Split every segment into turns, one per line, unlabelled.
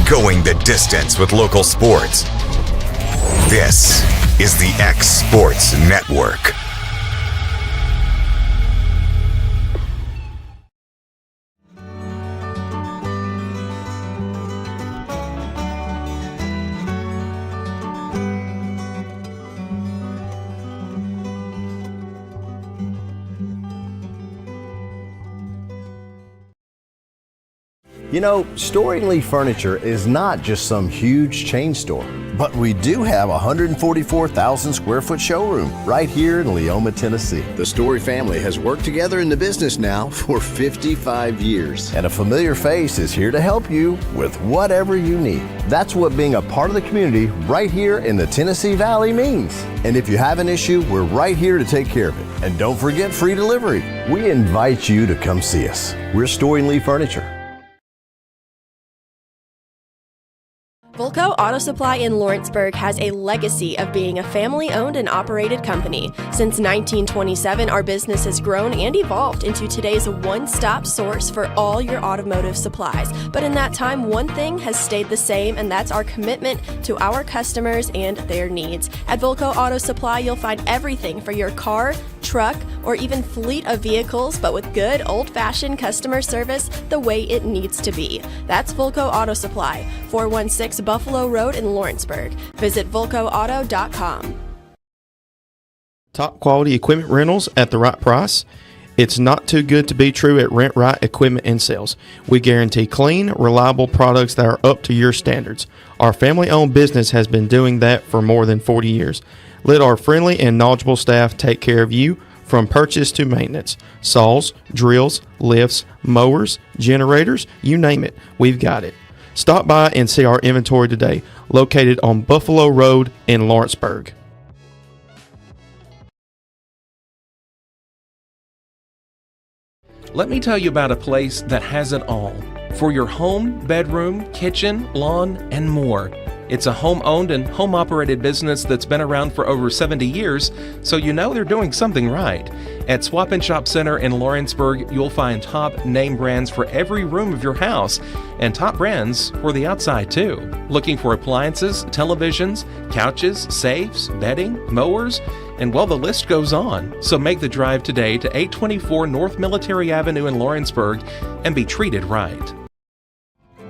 going the distance with local sports. This is the X Sports Network.
You know, Storing Lee Furniture is not just some huge chain store, but we do have a 144,000 square foot showroom right here in Leoma, Tennessee. The Story family has worked together in the business now for 55 years. And a familiar face is here to help you with whatever you need. That's what being a part of the community right here in the Tennessee Valley means. And if you have an issue, we're right here to take care of it. And don't forget free delivery. We invite you to come see us. We're Storing Lee Furniture.
Volco Auto Supply in Lawrenceburg has a legacy of being a family-owned and operated company. Since 1927, our business has grown and evolved into today's one-stop source for all your automotive supplies. But in that time, one thing has stayed the same, and that's our commitment to our customers and their needs. At Volco Auto Supply, you'll find everything for your car, truck, or even fleet of vehicles, but with good old-fashioned customer service the way it needs to be. That's Volco Auto Supply, 416 Buffalo Road in Lawrenceburg. Visit VolcoAuto.com.
Top quality equipment rentals at the right price. It's not too good to be true at Rent Right Equipment and Sales. We guarantee clean, reliable products that are up to your standards. Our family-owned business has been doing that for more than 40 years. Let our friendly and knowledgeable staff take care of you from purchase to maintenance. Saws, drills, lifts, mowers, generators, you name it, we've got it. Stop by and see our inventory today, located on Buffalo Road in Lawrenceburg.
Let me tell you about a place that has it all for your home, bedroom, kitchen, lawn, and more. It's a home-owned and home-operated business that's been around for over 70 years, so you know they're doing something right. At Swap and Shop Center in Lawrenceburg, you'll find top name brands for every room of your house, and top brands for the outside too. Looking for appliances, televisions, couches, safes, bedding, mowers, and well, the list goes on. So make the drive today to 824 North Military Avenue in Lawrenceburg and be treated right.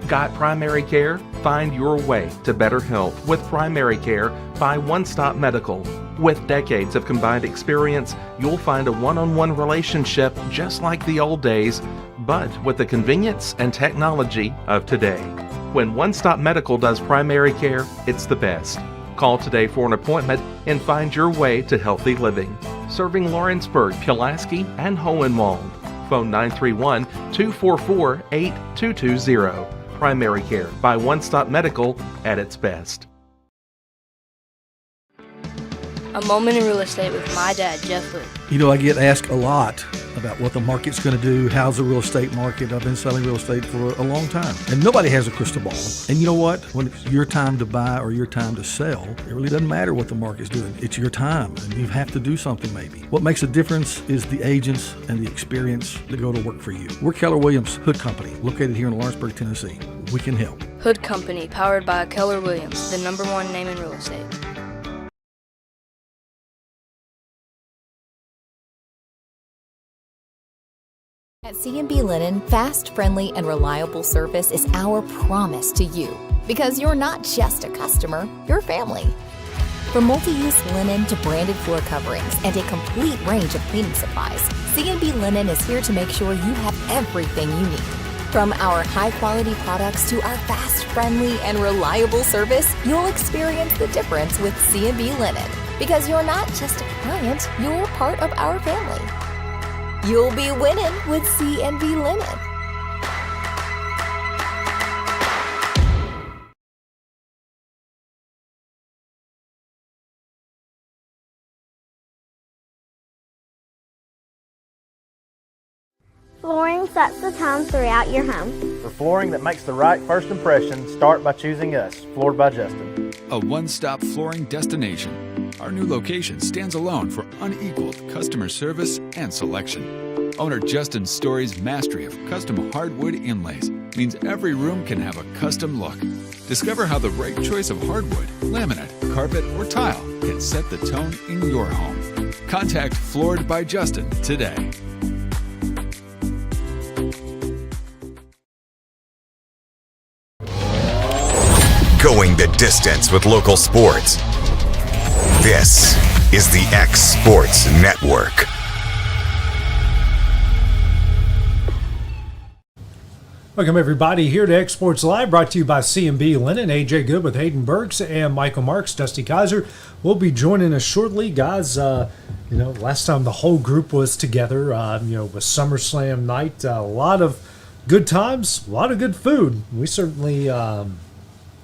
Got primary care? Find your way to better health with primary care by One Stop Medical. With decades of combined experience, you'll find a one-on-one relationship just like the old days, but with the convenience and technology of today. When One Stop Medical does primary care, it's the best. Call today for an appointment and find your way to healthy living. Serving Lawrenceburg, Pulaski, and Hohenwald. Phone 931-244-8220. Primary care by One Stop Medical at its best.
A moment in real estate with my dad, Jeff Hood.
You know, I get asked a lot about what the market's going to do. How's the real estate market? I've been selling real estate for a long time, and nobody has a crystal ball. And you know what? When it's your time to buy or your time to sell, it really doesn't matter what the market's doing. It's your time, and you have to do something maybe. What makes a difference is the agents and the experience that go to work for you. We're Keller Williams Hood Company, located here in Lawrenceburg, Tennessee. We can help.
Hood Company, powered by Keller Williams, the #1 name in real estate.
At C&B Linen, fast, friendly, and reliable service is our promise to you. Because you're not just a customer, you're family. From multi-use linen to branded floor coverings and a complete range of cleaning supplies, C&B Linen is here to make sure you have everything you need. From our high-quality products to our fast, friendly, and reliable service, you'll experience the difference with C&B Linen. Because you're not just a client, you're part of our family. You'll be winning with C&B Linen.
Flooring sets the tone throughout your home.
For flooring that makes the right first impression, start by choosing us, Floored by Justin.
A one-stop flooring destination. Our new location stands alone for unequaled customer service and selection. Owner Justin Story's mastery of custom hardwood inlays means every room can have a custom look. Discover how the right choice of hardwood, laminate, carpet, or tile can set the tone in your home. Contact Floored by Justin today.
Going the distance with local sports. This is the X Sports Network.
Welcome, everybody, here to X Sports Live, brought to you by C&B Linen. AJ Good with Hayden Burks and Michael Marks. Dusty Kaiser will be joining us shortly. Guys, last time the whole group was together, with SummerSlam night, a lot of good times, a lot of good food. We certainly,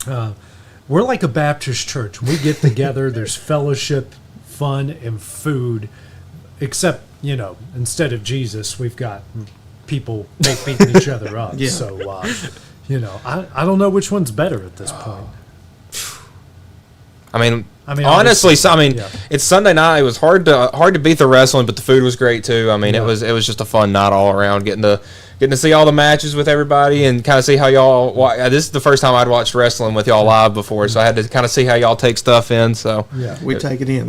we're like a Baptist church. When we get together, there's fellowship, fun, and food, except, instead of Jesus, we've got people beating each other up. Yeah. So, I don't know which one's better at this point.
I mean, honestly, it's Sunday night. It was hard to beat the wrestling, but the food was great too. I mean, it was just a fun night all around. Getting to see all the matches with everybody and kind of see how y'all. This is the first time I'd watched wrestling with y'all live before, so I had to kind of see how y'all take stuff in. So
we take it in.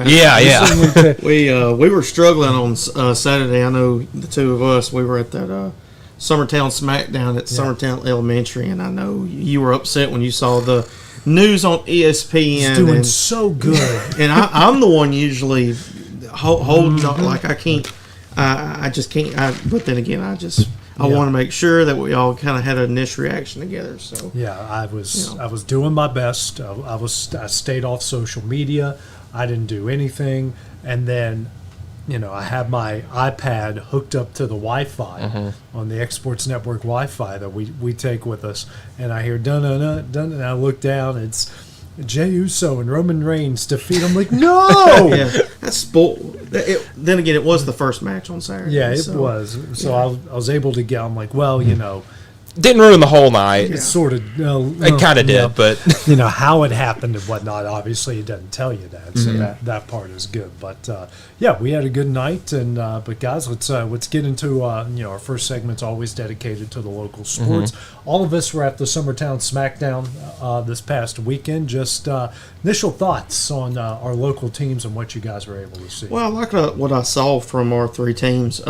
We
were struggling on Saturday. I know the two of us. We were at that Summertown SmackDown at Summertown Elementary, and I know you were upset when you saw the news on ESPN.
It's doing so good,
and I'm the one usually holding on. Like I can't. I just can't. But then again, I want to make sure that we all kind of had an initial reaction together. So
I was doing my best. I stayed off social media. I didn't do anything, and then I had my iPad hooked up to the Wi-Fi on the X Sports Network Wi-Fi that we take with us, and I hear dun dun dun dun, and I look down. It's Jey Uso and Roman Reigns defeat. I'm like, no.
That's then again, it was the first match on Saturday.
Yeah, it was. So I was able to get. I'm like, well,
didn't ruin the whole night.
It sort of.
It kind of did, but
how it happened and whatnot. Obviously, it doesn't tell you that. So that part is good. But we had a good night. And but guys, let's get into our first segment's always dedicated to the local sports. All of us were at the Summertown SmackDown this past weekend. Just initial thoughts on our local teams and what you guys were able to see.
Well, I like what I saw from our three teams.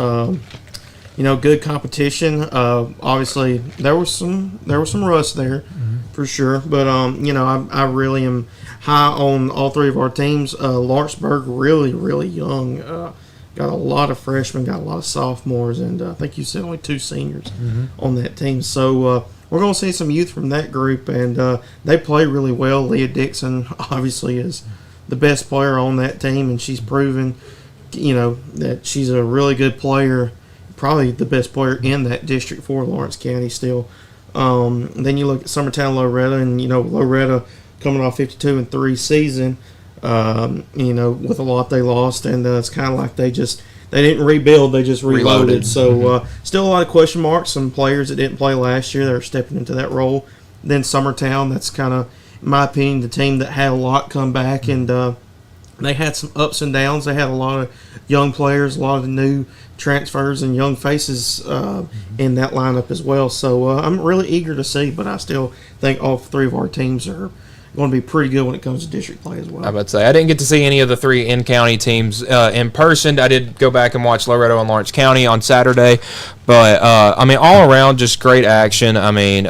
Good competition. Obviously, there was some rust there, for sure. But I really am high on all three of our teams. Lawrenceburg, really, really young. Got a lot of freshmen, got a lot of sophomores, and I think you said only two seniors on that team. So we're going to see some youth from that group, and they play really well. Leah Dixon obviously is the best player on that team, and she's proven, that she's a really good player. Probably the best player in that district for Lawrence County still. Then you look at Summertown Loretta, and Loretta coming off 52-3 season, with a lot they lost, and it's kind of like they didn't rebuild, they just reloaded. So still a lot of question marks. Some players that didn't play last year, they're stepping into that role. Then Summertown, that's kind of, in my opinion, the team that had a lot come back, and they had some ups and downs. They had a lot of young players, a lot of new transfers and young faces in that lineup as well. So I'm really eager to see, but I still think all three of our teams are going to be pretty good when it comes to district play as well.
I would say I didn't get to see any of the three in-county teams in person. I did go back and watch Loretto and Lawrence County on Saturday, but all around just great action. I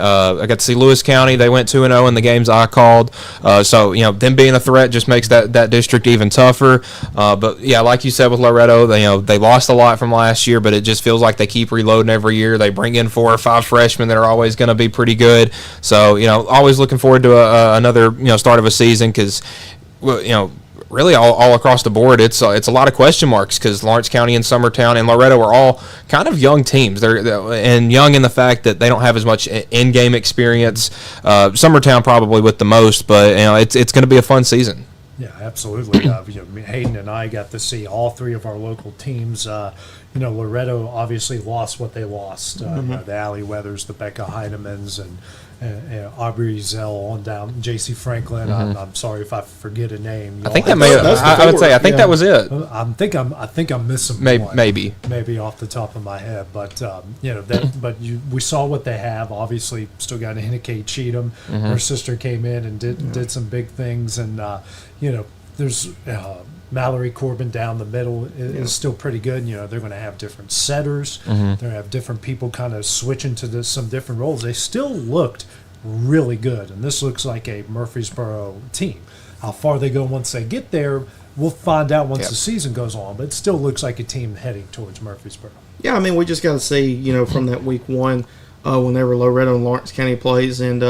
got to see Lewis County. They went 2-0 in the games I called, so them being a threat just makes that district even tougher. But yeah, like you said with Loretto, they lost a lot from last year, but it just feels like they keep reloading every year. They bring in 4 or 5 freshmen that are always going to be pretty good. So always looking forward to another start of a season, because really all across the board it's a lot of question marks, because Lawrence County and Summertown and Loretto are all kind of young teams. They're young in the fact that they don't have as much in-game experience. Summertown probably with the most, but it's going to be a fun season.
Yeah, absolutely. Hayden and I got to see all three of our local teams. Loretto obviously lost what they lost. The Allie Weathers, the Becca Heidemans, Aubrey Zell on down, J.C. Franklin. I'm sorry if I forget a name.
I think that may. I would say I think that was it.
I think I'm missing one. Maybe off the top of my head, but we saw what they have. Obviously, still got to indicate Cheatham. Her sister came in and did some big things, and there's. Mallory Corbin down the middle is still pretty good. They're going to have different setters. They're going to have different people kind of switching to some different roles. They still looked really good, and this looks like a Murfreesboro team. How far they go once they get there, we'll find out once the season goes on, but it still looks like a team heading towards Murfreesboro.
Yeah, I mean, we just got to see, from that week one, whenever Loretto and Lawrence County plays, and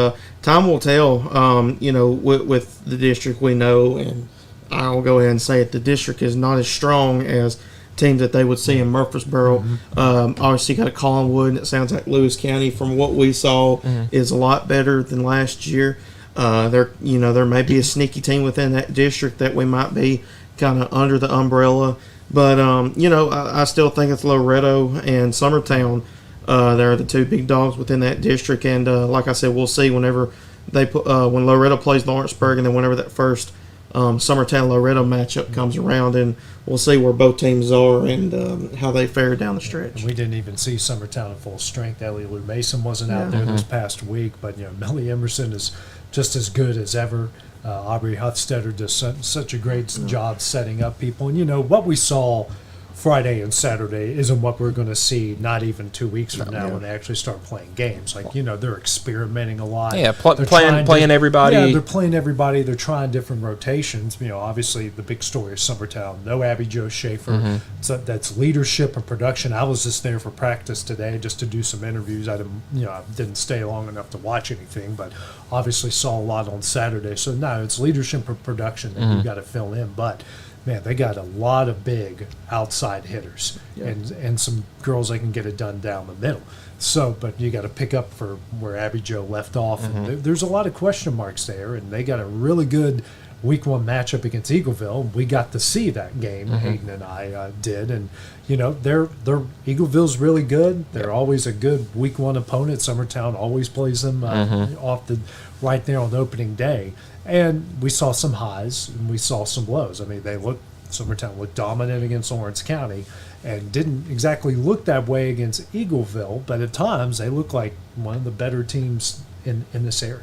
time will tell, with the district we know, and I'll go ahead and say it, the district is not as strong as teams that they would see in Murfreesboro. Obviously, you got a Collinwood, and it sounds like Lewis County, from what we saw, is a lot better than last year. There may be a sneaky team within that district that we might be kind of under the umbrella. But, I still think it's Loretto and Summertown. They're the two big dogs within that district. And like I said, we'll see whenever when Loretto plays Lawrenceburg, and then whenever that first Summertown-Loretto matchup comes around, and we'll see where both teams are and how they fare down the stretch.
And we didn't even see Summertown in full strength. Ellie Lou Mason wasn't out there this past week, but Millie Emerson is just as good as ever. Aubrey Huffstetter does such a great job setting up people. And what we saw Friday and Saturday isn't what we're going to see not even 2 weeks from now when they actually start playing games. Like, they're experimenting a lot.
Yeah, playing everybody.
Yeah, they're playing everybody. They're trying different rotations. Obviously the big story is Summertown. No Abby Jo Schaefer. So that's leadership and production. I was just there for practice today just to do some interviews. I didn't stay long enough to watch anything, but obviously saw a lot on Saturday. So no, it's leadership and production that you've got to fill in. But man, they got a lot of big outside hitters and some girls that can get it done down the middle. So, but you got to pick up for where Abby Jo left off. And there's a lot of question marks there, and they got a really good week one matchup against Eagleville. We got to see that game, Hayden and I did, and they're Eagleville's really good. They're always a good week one opponent. Summertown always plays them off the right there on the opening day. And we saw some highs and we saw some lows. I mean, Summertown looked dominant against Lawrence County and didn't exactly look that way against Eagleville, but at times they look like one of the better teams in this area.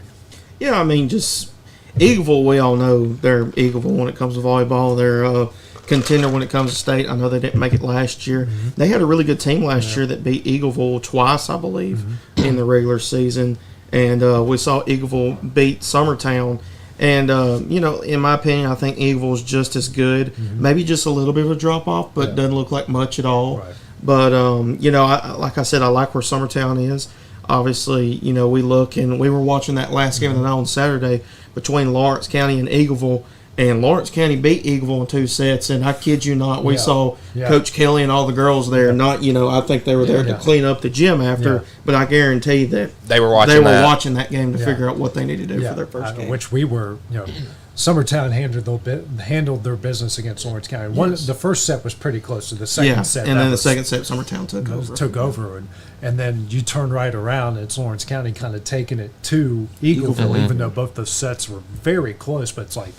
Yeah, I mean, just Eagleville, we all know they're Eagleville when it comes to volleyball. They're a contender when it comes to state. I know they didn't make it last year. They had a really good team last year that beat Eagleville twice, I believe, in the regular season. And we saw Eagleville beat Summertown. And, in my opinion, I think Eagleville is just as good. Maybe just a little bit of a drop-off, but doesn't look like much at all. Right. But, like I said, I like where Summertown is. Obviously, we look, and we were watching that last game of the night on Saturday between Lawrence County and Eagleville. And Lawrence County beat Eagleville in 2 sets, and I kid you not, we saw Coach Kelly and all the girls there. Not, I think they were there to clean up the gym after, but I guarantee that
they were watching
that game to figure out what they need to do for their first game.
Which we were, Summertown handled their business against Lawrence County. The first set was pretty close to the second set.
And then the second set, Summertown took over.
And then you turn right around, and it's Lawrence County kind of taking it to Eagleville, even though both those sets were very close. But it's like,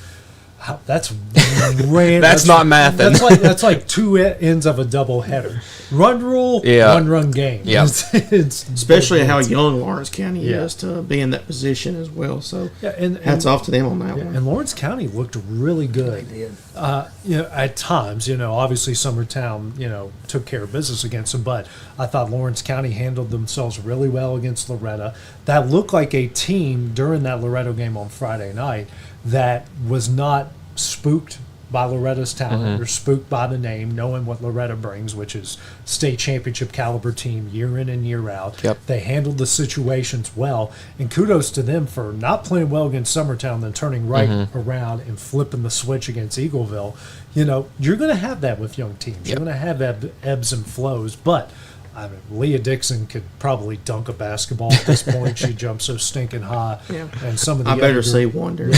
that's random.
That's not mathing.
That's like two ends of a double header. Run rule, one run game.
Yeah.
Especially how young Lawrence County is to be in that position as well. So hats off to them on that one.
And Lawrence County looked really good.
They did.
At times, obviously Summertown, took care of business against them, but I thought Lawrence County handled themselves really well against Loretto. That looked like a team during that Loretto game on Friday night that was not spooked by Loretta's talent or spooked by the name, knowing what Loretto brings, which is state championship caliber team year in and year out.
Yep.
They handled the situations well, and kudos to them for not playing well against Summertown, then turning right around and flipping the switch against Eagleville. You're going to have that with young teams. You're going to have ebbs and flows, but I mean, Leah Dixon could probably dunk a basketball at this point. She jumps so stinking high.
Yeah.
And some of the
I better say wonder.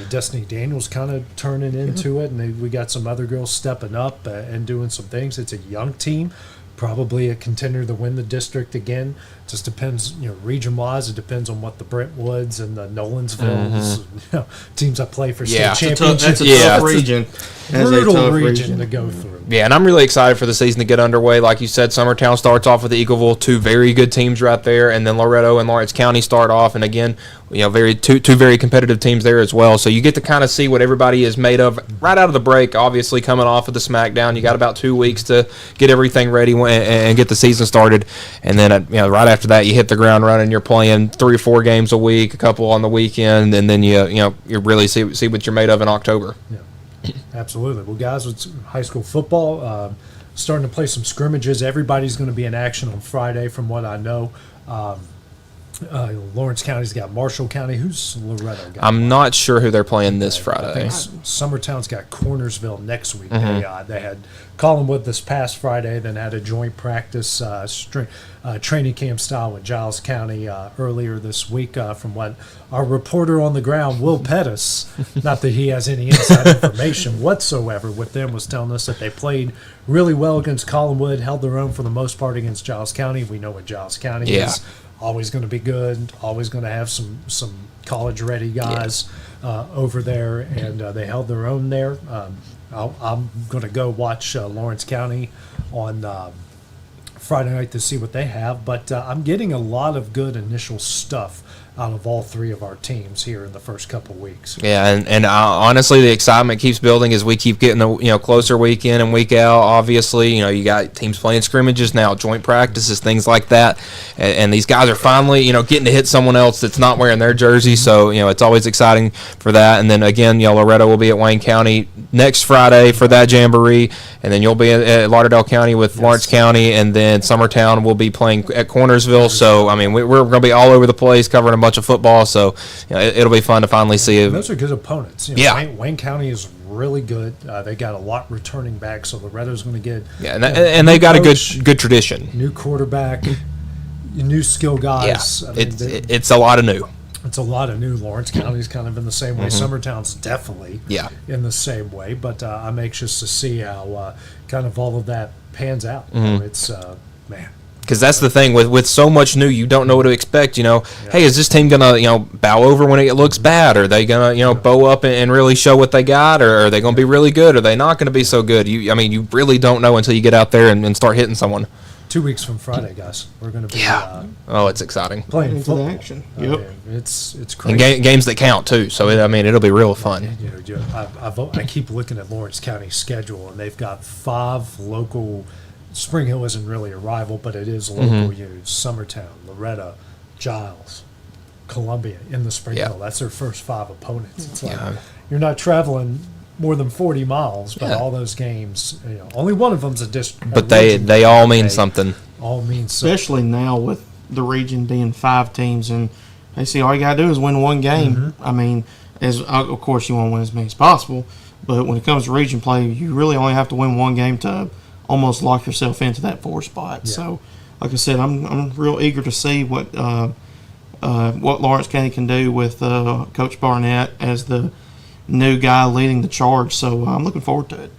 Destiny Daniels kind of turning into it, and we got some other girls stepping up and doing some things. It's a young team, probably a contender to win the district again. just depends, region-wise. It depends on what the Brentwoods and the Nolansvilles, teams that play for state championships.
That's a tough region.
Brutal region to go through.
Yeah, and I'm really excited for the season to get underway. Like you said, Summertown starts off with Eagleville, two very good teams right there, and then Loretto and Lawrence County start off, and again, two very competitive teams there as well. So you get to kind of see what everybody is made of right out of the break. Obviously, coming off of the SmackDown, you got about 2 weeks to get everything ready and get the season started, and then right after that, you hit the ground running. You're playing 3 or 4 games a week, a couple on the weekend, and then you really see what you're made of in October.
Yeah. Absolutely. Well, guys, it's high school football. Starting to play some scrimmages. Everybody's going to be in action on Friday, from what I know. Lawrence County's got Marshall County. Who's Loretto got?
I'm not sure who they're playing this Friday.
I think Summertown's got Cornersville next week. They had Collinwood this past Friday, then had a joint practice training camp style with Giles County earlier this week. From what our reporter on the ground, Will Pettis, not that he has any inside information whatsoever with them, was telling us that they played really well against Collinwood, held their own for the most part against Giles County. We know what Giles County is. Always going to be good, always going to have some college-ready guys over there, and they held their own there. I'm going to go watch Lawrence County on Friday night to see what they have, but I'm getting a lot of good initial stuff out of all 3 of our teams here in the first couple weeks.
Yeah, and honestly, the excitement keeps building as we keep getting closer week in and week out. Obviously, you got teams playing scrimmages now, joint practices, things like that, and these guys are finally getting to hit someone else that's not wearing their jersey. So it's always exciting for that. And then again, Loretto will be at Wayne County next Friday for that jamboree, and then you'll be at Lauderdale County with Lawrence County, and then Summertown will be playing at Cornersville. So we're going to be all over the place covering a bunch of football, so it'll be fun to finally see it.
Those are good opponents. Wayne County is really good. They got a lot returning back, so Loretto's going to get
and they've got a good tradition.
New quarterback, new skill guys.
Yeah, it's a lot of new.
It's a lot of new. Lawrence County's kind of in the same way. Summertown's definitely in the same way, but I'm anxious to see how kind of all of that pans out. It's man.
Because that's the thing with so much new, you don't know what to expect. Hey, is this team gonna bow over when it looks bad? Are they gonna bow up and really show what they got, or are they gonna be really good? Are they not gonna be so good? You really don't know until you get out there and start hitting someone.
2 weeks from Friday, guys, we're gonna be
it's exciting
playing football.
Action.
It's crazy.
And games that count too. So it'll be real fun.
I keep looking at Lawrence County's schedule, and they've got 5 local. Spring Hill isn't really a rival, but it is local. Summertown, Loretto, Giles, Columbia in the Spring Hill. That's their first 5 opponents. It's like you're not traveling more than 40 miles, but all those games, only one of them's a district.
But they all mean something.
All mean something.
Especially now with the region being 5 teams, and they see all you got to do is win one game. Of course you want to win as many as possible, but when it comes to region play, you really only have to win one game to almost lock yourself into that 4 spot. So, like I said, I'm real eager to see what Lawrence County can do with Coach Barnett as the new guy leading the charge. So I'm looking forward to it.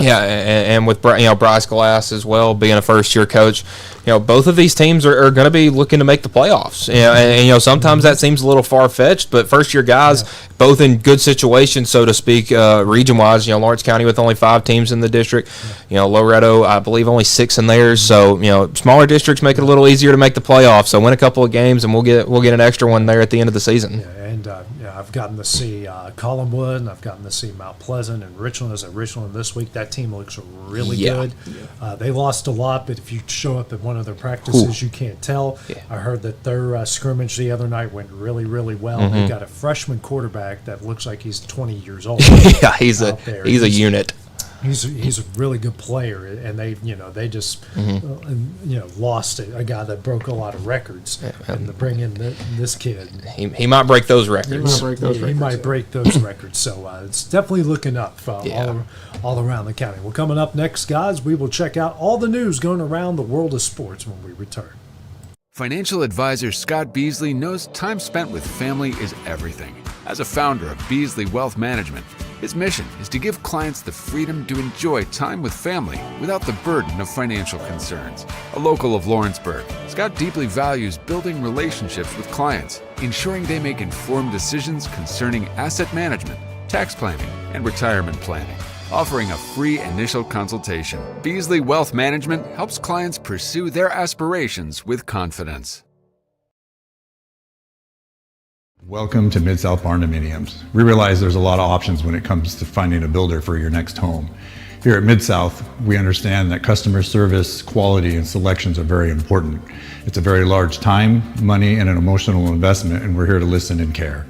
And with Bryce Glass as well being a first-year coach, both of these teams are going to be looking to make the playoffs. And sometimes that seems a little far-fetched, but first-year guys, both in good situations, so to speak, region-wise. Lawrence County with only 5 teams in the district. Loretto, I believe, only 6 in theirs. So smaller districts make it a little easier to make the playoffs. So win a couple of games, and we'll get an extra one there at the end of the season.
And I've gotten to see Collinwood, and I've gotten to see Mount Pleasant and Richland. As at Richland this week, that team looks really good. They lost a lot, but if you show up at one of their practices, you can't tell. I heard that their scrimmage the other night went really, really well. They got a freshman quarterback that looks like he's 20 years old.
He's a unit.
He's a really good player, and they just lost a guy that broke a lot of records, and to bring in this kid,
he might break those records.
He might break those records. So it's definitely looking up all around the county. Well, coming up next, guys, we will check out all the news going around the world of sports when we return.
Financial advisor Scott Beasley knows time spent with family is everything. As a founder of Beasley Wealth Management, His mission is to give clients the freedom to enjoy time with family without the burden of financial concerns. A local of Lawrenceburg, Scott deeply values building relationships with clients, ensuring they make informed decisions concerning asset management, tax planning, and retirement planning. Offering a free initial consultation, Beasley Wealth Management helps clients pursue their aspirations with confidence.
Welcome to Mid-South Barndominiums. We realize there's a lot of options when it comes to finding a builder for your next home. Here at Mid-South, we understand that customer service, quality, and selections are very important. It's a very large time, money, and an emotional investment, and we're here to listen and care.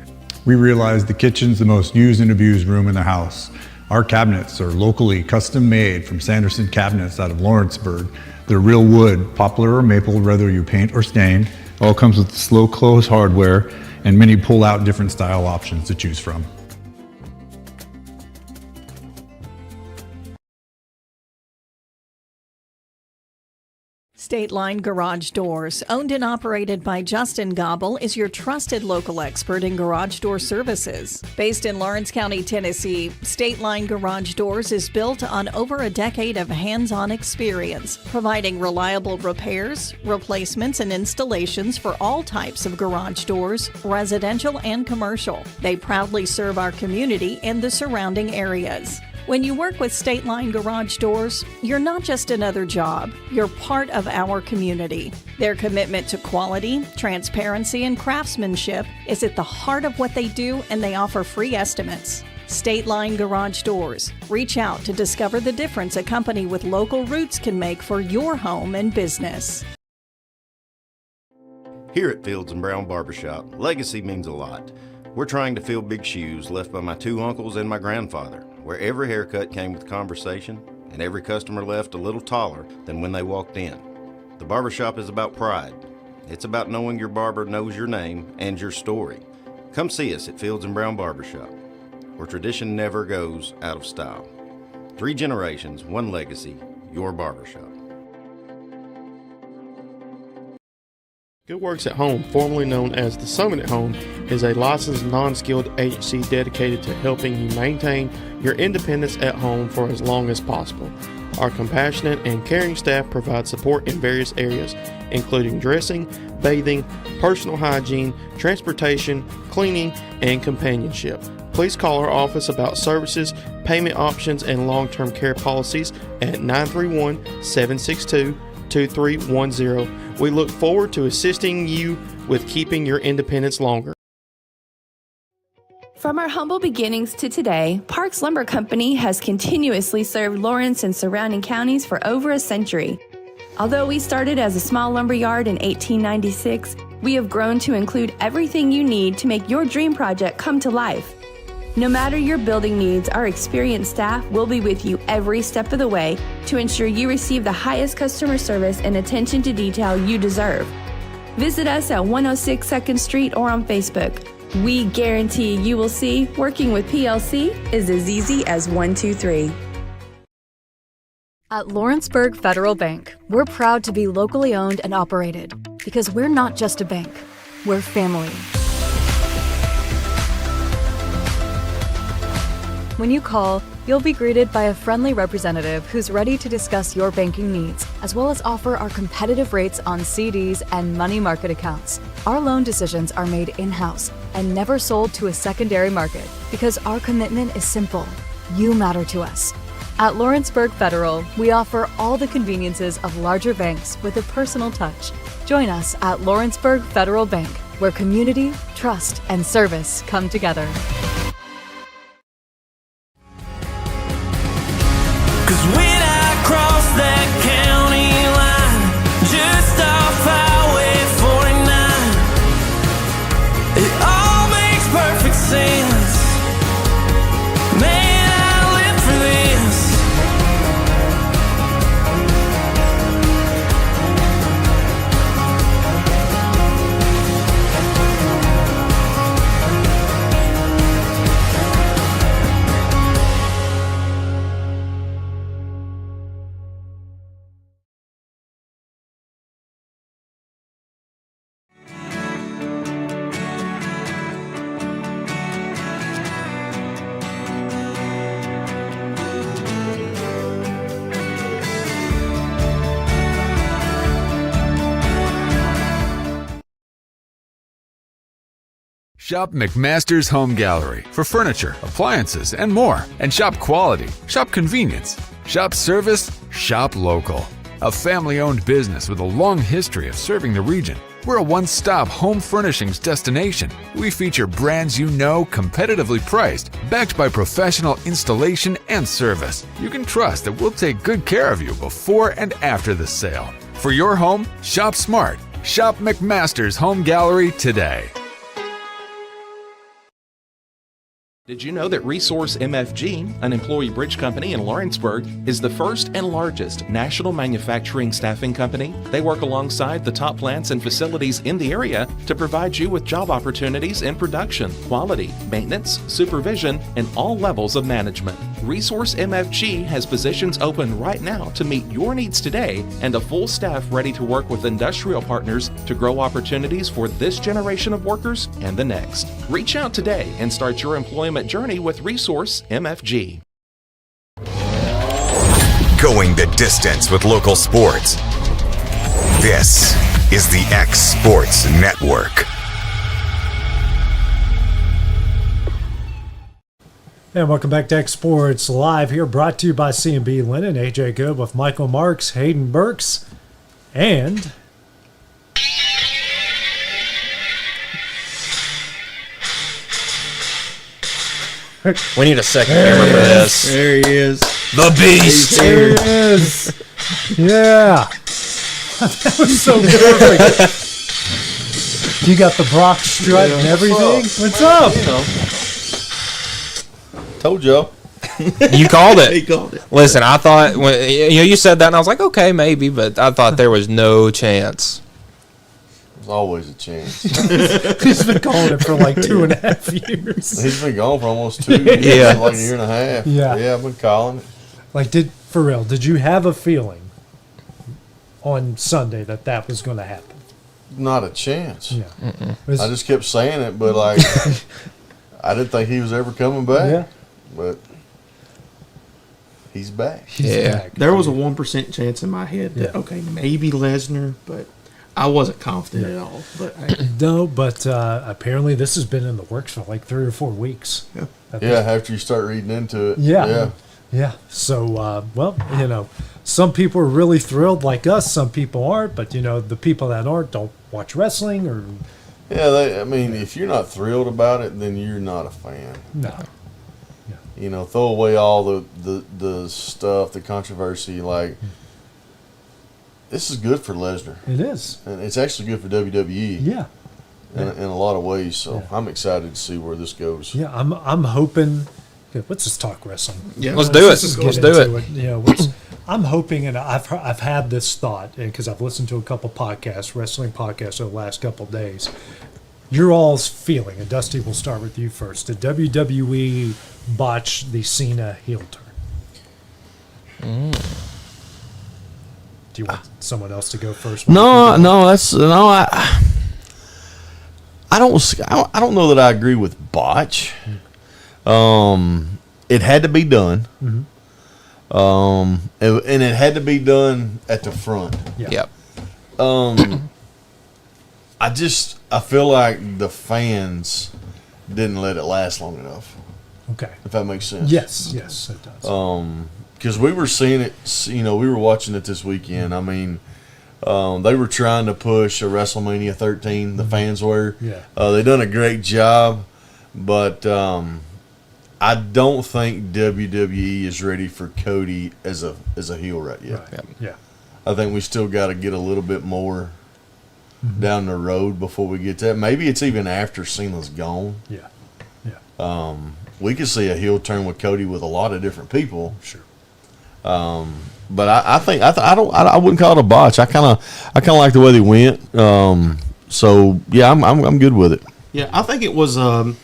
We realize the kitchen's the most used and abused room in the house. Our cabinets are locally custom made from Sanderson cabinets out of Lawrenceburg. They're real wood, poplar or maple, whether you paint or stain. All comes with slow close hardware and many pull-out different style options to choose from.
State Line Garage Doors, owned and operated by Justin Gobble, is your trusted local expert in garage door services. Based in Lawrence County, Tennessee, State Line Garage Doors is built on over a decade of hands-on experience, providing reliable repairs, replacements, and installations for all types of garage doors, residential and commercial. They proudly serve our community and the surrounding areas. When you work with State Line Garage Doors, you're not just another job, you're part of our community. Their commitment to quality, transparency, and craftsmanship is at the heart of what they do, and they offer free estimates. State Line Garage Doors. Reach out to discover the difference a company with local roots can make for your home and business.
Here at Fields & Brown Barbershop, legacy means a lot. We're trying to fill big shoes left by my two uncles and my grandfather, where every haircut came with conversation and every customer left a little taller than when they walked in. The barbershop is about pride. It's about knowing your barber knows your name and your story. Come see us at Fields & Brown Barbershop, where tradition never goes out of style. 3 generations, 1 legacy, your barbershop.
Good Works at Home, formerly known as The Summit at Home, is a licensed non-skilled agency dedicated to helping you maintain your independence at home for as long as possible. Our compassionate and caring staff provide support in various areas, including dressing, bathing, personal hygiene, transportation, cleaning, and companionship. Please call our office about services, payment options, and long-term care policies at 931-762-2310. We look forward to assisting you with keeping your independence longer.
From our humble beginnings to today, Parks Lumber Company has continuously served Lawrence and surrounding counties for over a century. Although we started as a small lumber yard in 1896, we have grown to include everything you need to make your dream project come to life. No matter your building needs, our experienced staff will be with you every step of the way to ensure you receive the highest customer service and attention to detail you deserve. Visit us at 106 2nd Street or on Facebook. We guarantee you will see working with PLC is as easy as 1, 2, 3.
At Lawrenceburg Federal Bank, we're proud to be locally owned and operated because we're not just a bank, we're family. When you call, you'll be greeted by a friendly representative who's ready to discuss your banking needs, as well as offer our competitive rates on CDs and money market accounts. Our loan decisions are made in-house and never sold to a secondary market because our commitment is simple. You matter to us. At Lawrenceburg Federal, we offer all the conveniences of larger banks with a personal touch. Join us at Lawrenceburg Federal Bank, where community, trust, and service come together.
When I cross that county line, just off Highway 49, it all makes perfect sense. Man, I live for this.
Shop McMaster's Home Gallery for furniture, appliances, and more. And shop quality, shop convenience, shop service, shop local. A family-owned business with a long history of serving the region. We're a one-stop home furnishings destination. We feature brands you know, competitively priced, backed by professional installation and service. You can trust that we'll take good care of you before and after the sale. For your home, shop smart. Shop McMaster's Home Gallery today.
Did you know that Resource MFG, an employee bridge company in Lawrenceburg, is the first and largest national manufacturing staffing company? They work alongside the top plants and facilities in the area to provide you with job opportunities in production, quality, maintenance, supervision, and all levels of management. Resource MFG has positions open right now to meet your needs today and a full staff ready to work with industrial partners to grow opportunities for this generation of workers and the next. Reach out today and start your employment journey with Resource MFG.
Going the distance with local sports. This is the X Sports Network.
And welcome back to X Sports Live here, brought to you by C&B Linen. AJ Good with Michael Marks, Hayden Burks, and
We need a second camera for this.
There he is.
The Beast.
there it is. Yeah. That was so perfect. You got the Brock strut and everything? What's up?
Told y'all.
You called it.
He called it.
Listen, I thought when you said that, and I was like, okay, maybe, but I thought there was no chance.
There's always a chance.
He's been calling it for like 2.5 years.
He's been gone for almost 2 years.
Yeah.
Like a year and a half.
Yeah.
I've been calling it.
Like, for real, did you have a feeling on Sunday that was going to happen?
Not a chance.
Yeah.
I just kept saying it, but like, I didn't think he was ever coming back.
Yeah.
But he's back.
He's back.
There was a 1% chance in my head that, okay, maybe Lesnar, but I wasn't confident at all. But
No, but apparently this has been in the works for like 3 or 4 weeks.
Yeah, after you start reading into it.
Yeah. So, well, some people are really thrilled like us. Some people aren't. But, the people that aren't don't watch wrestling or...
Yeah, if you're not thrilled about it, then you're not a fan.
No.
Throw away all the stuff, the controversy. Like, this is good for Lesnar.
It is.
And it's actually good for WWE.
Yeah.
In a lot of ways. So I'm excited to see where this goes.
Yeah, I'm hoping... Okay, let's just talk wrestling.
Yeah, let's do it. Let's do it.
I'm hoping, and I've had this thought, because I've listened to a couple podcasts, wrestling podcasts, over the last couple of days. Your all's feeling, and Dusty, we'll start with you first. Did WWE botch the Cena heel turn? Do you want someone else to go first?
I don't know that I agree with botch. It had to be done.
Mm-hmm.
And it had to be done at the front.
Yep.
I feel like the fans didn't let it last long enough.
Okay.
If that makes sense.
Yes, it does.
Because we were seeing it, we were watching it this weekend. I mean, they were trying to push a WrestleMania 13. The fans were.
Yeah.
They done a great job, but I don't think WWE is ready for Cody as a heel right yet.
Right. Yeah.
I think we still got to get a little bit more down the road before we get to that. Maybe it's even after Cena's gone.
Yeah.
We could see a heel turn with Cody with a lot of different people.
Sure.
But I wouldn't call it a botch. I kind of like the way they went. So yeah, I'm good with it.
yeah, I think it was a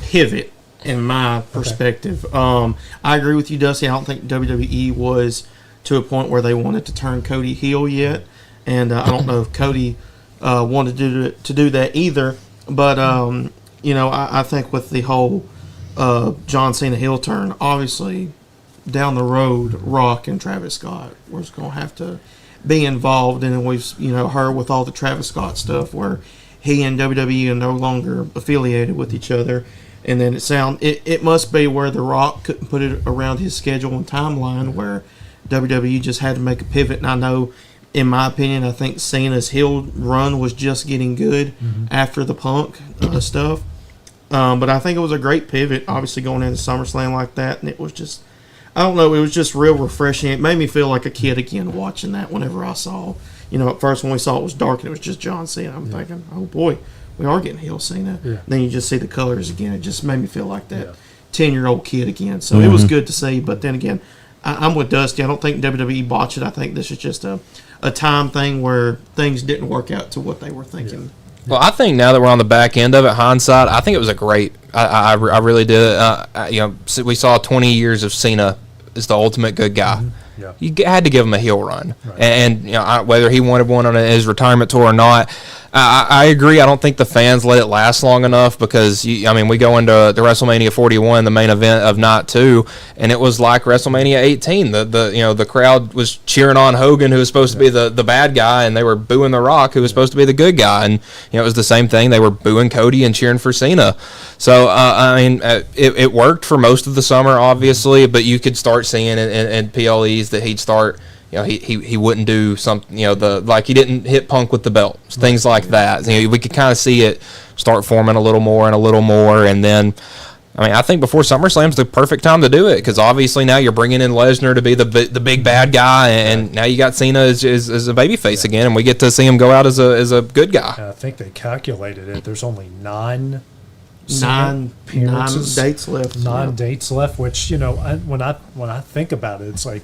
pivot in my perspective. I agree with you, Dusty. I don't think WWE was to a point where they wanted to turn Cody heel yet, and I don't know if Cody wanted to do that either. But I think with the whole John Cena heel turn, obviously down the road, Rock and Travis Scott was going to have to be involved, and we've heard with all the Travis Scott stuff where he and WWE are no longer affiliated with each other. And then it must be where The Rock couldn't put it around his schedule and timeline, where WWE just had to make a pivot. And I know, in my opinion, I think Cena's heel run was just getting good after the Punk stuff. But I think it was a great pivot, obviously going into SummerSlam like that. And it was just, I don't know, it was just real refreshing. It made me feel like a kid again watching that whenever I saw, at first when we saw it was dark and it was just John Cena. I'm thinking, oh boy, we are getting heel Cena. Yeah. Then you just see the colors again. It just made me feel like that 10-year-old kid again. So it was good to see. But then again, I'm with Dusty. I don't think WWE botched it. I think this is just a time thing where things didn't work out to what they were thinking.
Yeah. Well, I think now that we're on the back end of it, hindsight, I think it was a great. I really did. We saw 20 years of Cena as the ultimate good guy. Yeah. You had to give him a heel run, and whether he wanted one on his retirement tour or not, I agree. I don't think the fans let it last long enough because we go into the WrestleMania 41, the main event of night 2, and it was like WrestleMania 18. The crowd was cheering on Hogan, who was supposed to be the bad guy, and they were booing The Rock, who was supposed to be the good guy, and it was the same thing. They were booing Cody and cheering for Cena. So it worked for most of the summer, obviously, but you could start seeing in PLEs that he'd start. He wouldn't do something. He didn't hit Punk with the belt, things like that. We could kind of see it start forming a little more, and then. I think before SummerSlam's the perfect time to do it because obviously now you're bringing in Lesnar to be the big bad guy, and now you got Cena as a babyface again, and we get to see him go out as a good guy.
I think they calculated it. There's only nine
dates left.
9 dates left, which when I think about it, it's like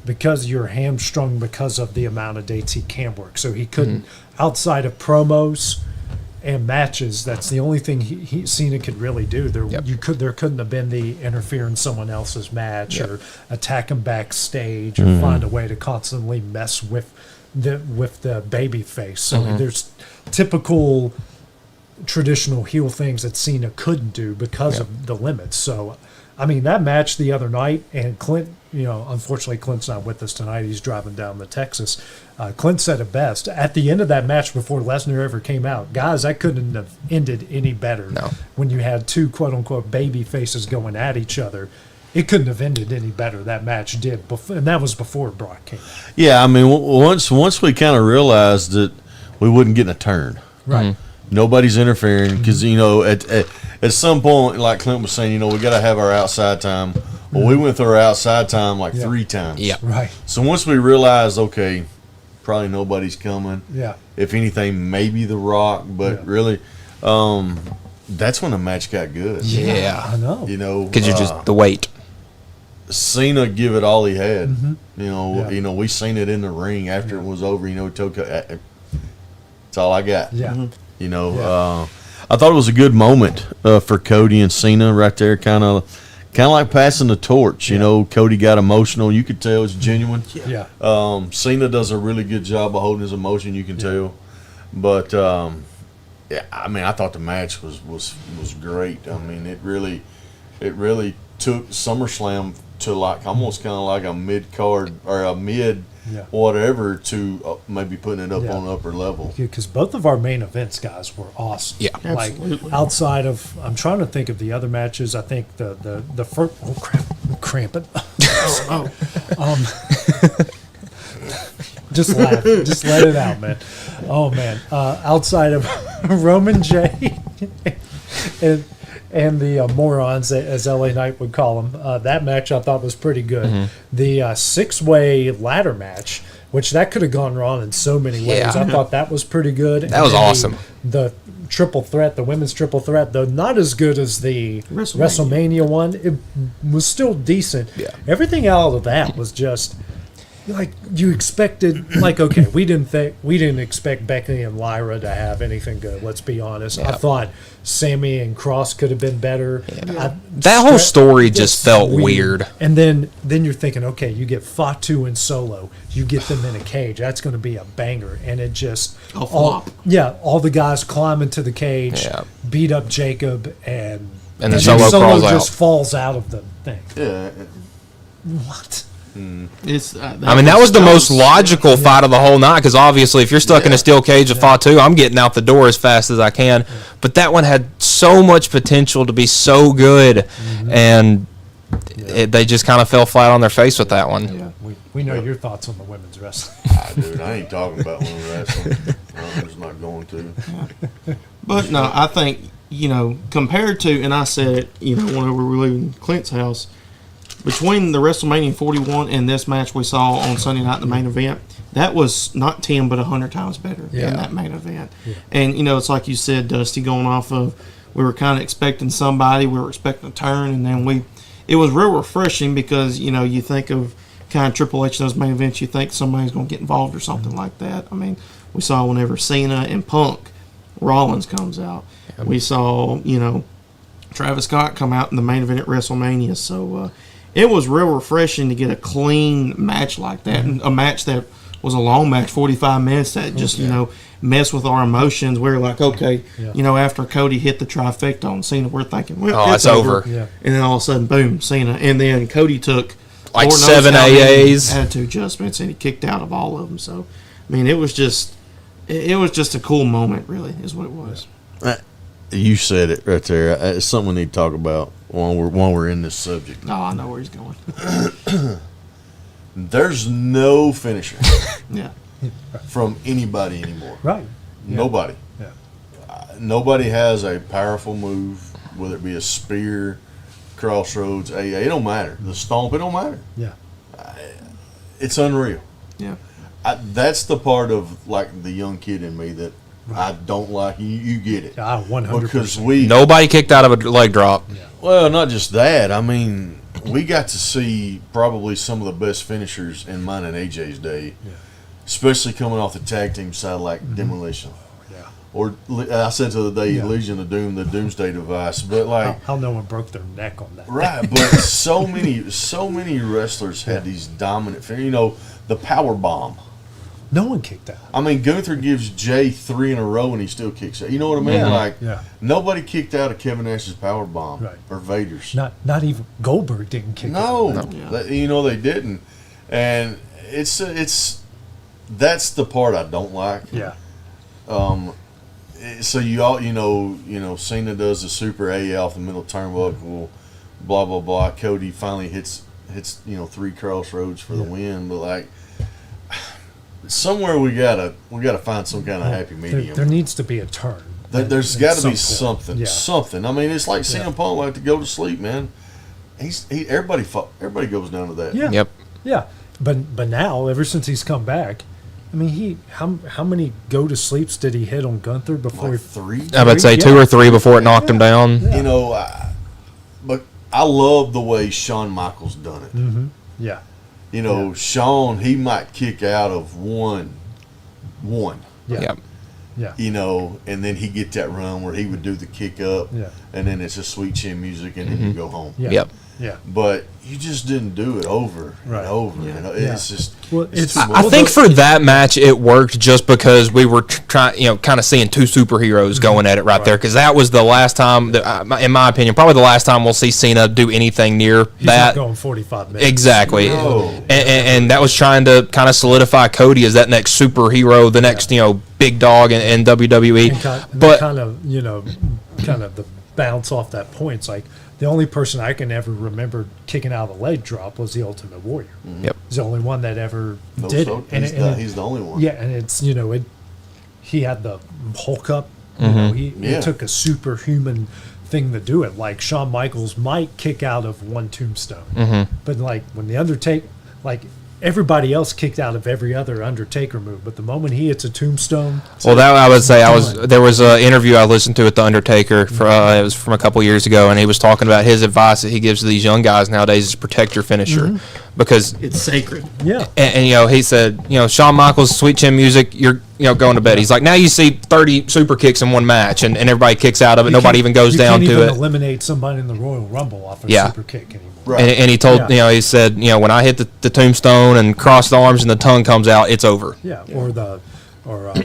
because you're hamstrung because of the amount of dates he can work, so he couldn't outside of promos and matches. That's the only thing Cena could really do. There couldn't have been the interfere in someone else's match or attack him backstage or find a way to constantly mess with the baby face. So there's typical traditional heel things that Cena couldn't do because of the limits. So that match the other night, and Clint, unfortunately Clint's not with us tonight. He's driving down to Texas. Clint said it best. At the end of that match before Lesnar ever came out, guys, that couldn't have ended any better. No. When you had two quote-unquote baby faces going at each other, it couldn't have ended any better. That match did, and that was before Brock came out.
Yeah, once we kind of realized that we wouldn't get in a turn.
Right.
Nobody's interfering because, at some point, like Clint was saying, we got to have our outside time. Well, we went through our outside time 3 times.
Yeah.
Right.
So once we realized, okay, probably nobody's coming.
Yeah.
If anything, maybe The Rock, but really, that's when the match got good.
Yeah.
I know.
Because you're just the weight.
Cena give it all he had. We seen it in the ring after it was over. That's all I got.
Yeah.
I thought it was a good moment for Cody and Cena right there, kind of like passing the torch. Cody got emotional. You could tell it's genuine.
Yeah.
Cena does a really good job of holding his emotion. You can tell. But I thought the match was great. It really took SummerSlam to almost kind of like a mid card or a mid. Yeah. Whatever to maybe putting it up on upper level.
Because both of our main events, guys, were awesome.
Yeah,
absolutely. Outside of, I'm trying to think of the other matches. I think the first. Oh crap! I'm cramping. Just laugh. Just let it out, man. Oh man! Outside of Roman J. and the morons, as LA Knight would call them, that match I thought was pretty good. The 6-way ladder match, which that could have gone wrong in so many ways. I thought that was pretty good.
That was awesome.
The triple threat, the women's triple threat, though not as good as the WrestleMania one, it was still decent.
Yeah.
Everything out of that was just like you expected. Like, okay, we didn't expect Becky and Lyra to have anything good. Let's be honest. I thought Sammy and Cross could have been better.
Yeah. That whole story just felt weird.
And then you're thinking, okay, you get Fatu and Solo, you get them in a cage. That's going to be a banger. And it just all the guys climb into the cage, beat up Jacob, and
then Solo
just falls out of the thing.
Yeah.
What?
It's.
That was the most logical fight of the whole night, because obviously, if you're stuck in a steel cage of Fatu, I'm getting out the door as fast as I can. But that one had so much potential to be so good, and they just kind of fell flat on their face with that one.
Yeah, we know your thoughts on the women's wrestling.
Dude, I ain't talking about women's wrestling. I'm just not going to.
But no, I think, compared to, and I said it, whenever we were leaving Clint's house, between the WrestleMania 41 and this match we saw on Sunday night in the main event, that was not 10 but 100 times better than that main event. Yeah. And, it's like you said, Dusty, going off of, we were kind of expecting somebody, we were expecting a turn, and then it was real refreshing because, you think of kind of Triple H in those main events, you think somebody's going to get involved or something like that. I mean, we saw whenever Cena and Punk, Rollins comes out. Yep. We saw, Travis Scott come out in the main event at WrestleMania. So it was real refreshing to get a clean match like that, and a match that was a long match, 45 minutes, that just, mess with our emotions. We were like, okay, after Cody hit the trifecta on Cena, we're thinking, well,
it's over.
Yeah. And then all of a sudden, boom, Cena. And then Cody took
like 7 AAs.
Attitude adjustments, and he kicked out of all of them. So, I mean, it was just a cool moment, really, is what it was.
You said it right there. It's something we need to talk about while we're in this subject.
No, I know where he's going.
There's no finisher.
Yeah.
From anybody anymore.
Right. Yeah.
Nobody.
Yeah.
Nobody has a powerful move, whether it be a spear, crossroads, AA. It don't matter. The stomp, it don't matter.
Yeah.
It's unreal.
Yeah.
That's the part of like the young kid in me that I don't like. You get it.
100%.
Because
nobody kicked out of a leg drop.
Yeah.
Well, not just that. I mean, we got to see probably some of the best finishers in mine and AJ's day.
Yeah.
Especially coming off the tag team side, like Demolition.
Yeah.
Or I said the other day, Legion of Doom, the Doomsday Device. But like,
how no one broke their neck on that.
Right, but so many wrestlers had these dominant. The power bomb.
No one kicked out.
I mean, Gunther gives Jay 3 in a row and he still kicks out. You know what I mean?
Yeah.
Nobody kicked out of Kevin Nash's power bomb or Vader's.
Not even Goldberg didn't kick
out.
No.
They didn't. And it's that's the part I don't like.
Yeah.
So you all Cena does the super A off the middle turnbuckle, blah blah blah. Cody finally hits 3 crossroads for the win, but like somewhere we gotta find some kind of happy medium.
There needs to be a turn.
There's got to be something.
Yeah.
Something. I mean, it's like CM Punk like to go to sleep, man. Everybody goes down to that.
Yeah.
Yep.
Yeah. But now, ever since he's come back, I mean, how many go to sleeps did he hit on Gunther before?
Like 3.
I would say 2 or 3 before it knocked him down.
Yeah.
But I love the way Shawn Michaels done it.
Mm-hmm. Yeah.
Shawn, he might kick out of one.
Yeah.
Yep.
Yeah.
And then he get that run where he would do the kick up, and then it's a sweet chin music, and then you go home.
Yeah.
Yep.
Yeah.
But you just didn't do it over and over.
Yeah.
It's just.
I think for that match it worked just because we were trying, kind of seeing 2 superheroes going at it right there, because that was the last time, in my opinion, probably the last time we'll see Cena do anything near
He's
that.
Not going 45 minutes.
Exactly.
No.
And that was trying to kind of solidify Cody as that next superhero, the next big dog in WWE.
But kind of the bounce off that point. It's like the only person I can ever remember kicking out of a leg drop was the Ultimate Warrior.
Mm-hmm.
Yep.
He's the only one that ever did it. And
he's the only one.
Yeah, and it's he had the Hulk up.
Mm-hmm.
He took a superhuman thing to do it. Like Shawn Michaels might kick out of one tombstone, but like when the Undertaker, like everybody else kicked out of every other Undertaker move, but the moment he hits a tombstone,
well, that I would say there was an interview I listened to with the Undertaker. It was from a couple years ago, and he was talking about his advice that he gives to these young guys nowadays is protect your finisher because
it's sacred.
Yeah,
and he said Shawn Michaels sweet chin music, you're going to bed. He's like, now you see 30 super kicks in one match, and everybody kicks out of it. Nobody even goes down to it.
You can't even eliminate somebody in the Royal Rumble off a super kick anymore.
Right.
And he told he said when I hit the tombstone and cross the arms and the tongue comes out, it's over.
Yeah, or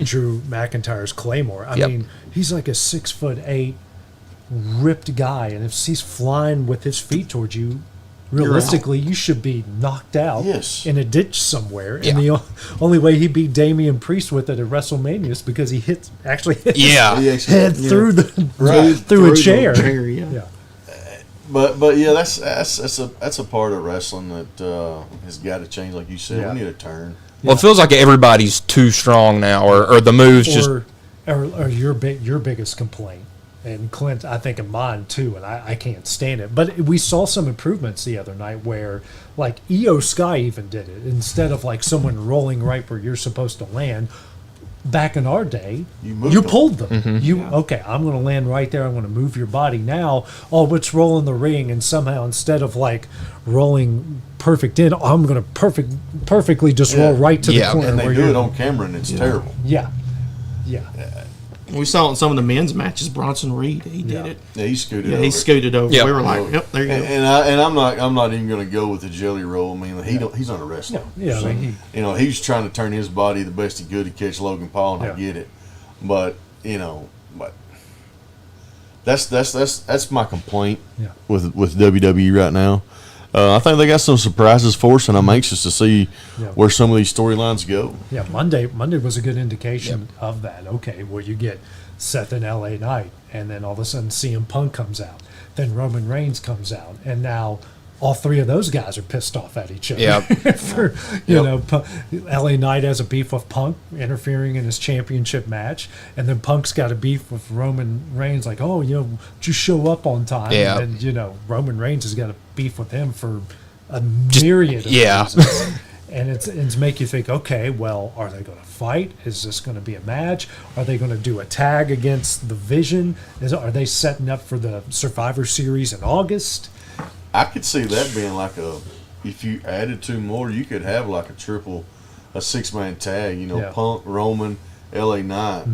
Drew McIntyre's Claymore. I mean, he's like a 6'8" ripped guy, and if he's flying with his feet towards you, realistically, you should be knocked out
Yes.
in a ditch somewhere.
Yeah.
And the only way he beat Damian Priest with it at WrestleMania is because he actually hit
Yeah.
his head through the
Right.
through a chair.
Yeah.
But yeah, that's a part of wrestling that has got to change. Like you said,
Yeah.
we need a turn.
Well, it feels like everybody's too strong now, or the moves just.
Or your biggest complaint. And Clint, I think of mine too, and I can't stand it. But we saw some improvements the other night where, like, Io Sky even did it. Instead of, like, someone rolling right where you're supposed to land, back in our day, you pulled them.
Mm-hmm.
Okay, I'm going to land right there. I'm going to move your body. Now, let's roll in the ring, and somehow instead of, like, rolling perfect in, I'm going to perfectly just roll right to the corner.
And they
where
do
you're-
it on camera, and it's terrible.
Yeah.
We saw it in some of the men's matches. Bronson Reed, he did it.
Yeah, he scooted
Yeah,
over.
he scooted over.
Yep.
We were like, "Yep, there you go."
And I'm not even going to go with the jelly roll. I mean, he's not a wrestler.
Yeah,
So,
I mean,
he was trying to turn his body the best he could to catch Logan Paul, and I
Yeah.
get it. But that's my complaint with WWE right now. I think they got some surprises for us, and I'm anxious to see where some of these storylines go.
Yeah, Monday was a good indication of that. Okay, where you get Seth and LA Knight, and then all of a sudden CM Punk comes out, then Roman Reigns comes out, and now all three of those guys are pissed off at each other.
Yep.
For LA Knight has a beef with Punk interfering in his championship match, and then Punk's got a beef with Roman Reigns, like, did you show up on time?
Yeah.
And then, Roman Reigns has got a beef with him for a myriad of
yeah.
reasons. And it's make you think, okay, well, are they going to fight? Is this going to be a match? Are they going to do a tag against the Vision? Are they setting up for the Survivor Series in August?
I could see that being like if you added two more, you could have like a 6-man tag. Punk, Roman, LA Knight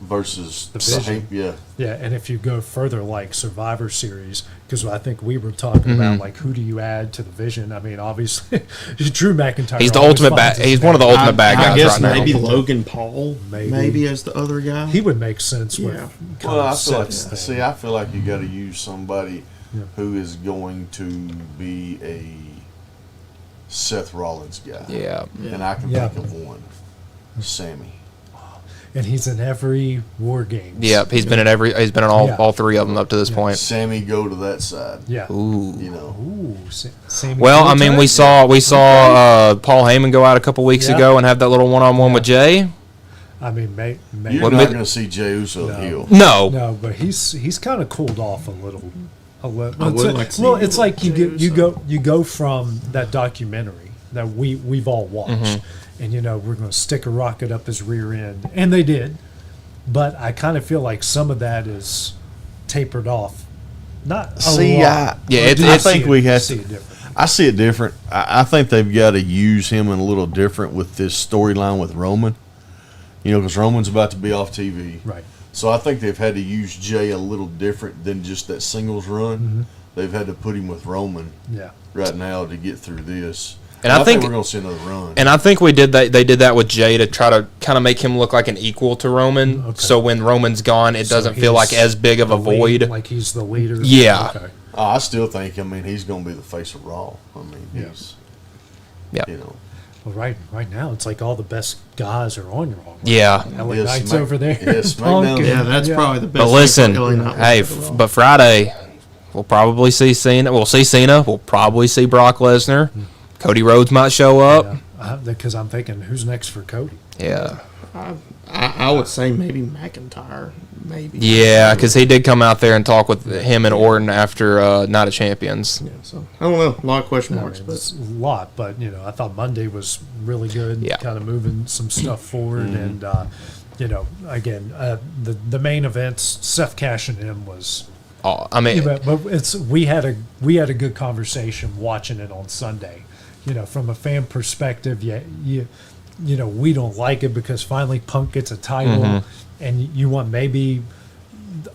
versus
The Vision.
Yeah.
Yeah, and if you go further, like Survivor Series, because I think we were talking about, like, who do you add to the Vision? I mean, obviously, Drew McIntyre.
He's the
always
ultimate
finds
bad.
his
He's one of the
way.
ultimate bad guys
I guess
right
maybe
now.
Logan Paul, maybe as the other guy.
He would make sense.
Yeah.
With
Well, I feel like you got to use somebody who is going to be a Seth Rollins guy.
Yeah.
And I can think of one, Sammy.
And he's in every War Games.
Yep, he's been in all three of them up to this point.
Sammy go to that side.
Yeah.
Ooh.
Ooh. Sammy
Well, I mean, we saw Paul Heyman go out a couple weeks
Yeah.
ago and have that little one-on-one with Jay.
I mean,
You're not going to see Jey Uso heel.
No,
but he's kind of cooled off a little.
Well,
It's like you go from that documentary that we've all watched, and we're going to stick a rocket up his rear end, and they did, but I kind of feel like some of that is tapered off. Not a lot.
I think we have
see
to.
it different.
I see it different. I think they've got to use him in a little different with this storyline with Roman. Because Roman's about to be off TV.
Right.
So I think they've had to use Jay a little different than just that singles run. They've had to put him with Roman right now to get through this.
And I think
we're going to see another run.
And I think we did that. They did that with Jay to try to kind of make him look like an equal to Roman.
Okay.
So when Roman's gone, it doesn't feel like as big of a void.
Like he's the leader.
Yeah.
Okay.
I still think. He's going to be the face of Raw. He's.
Yeah.
Well, right now it's like all the best guys are on Raw.
Yeah.
LA Knight's over there.
Yes,
Punk.
Yeah, that's probably the best.
But listen, but Friday we'll probably see Cena. We'll see Cena. We'll probably see Brock Lesnar. Cody Rhodes might show up.
Because I'm thinking, who's next for Cody?
Yeah.
I would say maybe McIntyre. Maybe.
Yeah, because he did come out there and talk with him and Orton after Night of Champions.
Yeah, so I don't know. A lot of question marks, but
It's a lot. But I thought Monday was really good.
Yeah.
Kind of moving some stuff forward, and again, the main events, Seth cashing in was.
Oh, I mean,
but we had a good conversation watching it on Sunday. From a fan perspective, we don't like it because finally Punk gets a title, and you want maybe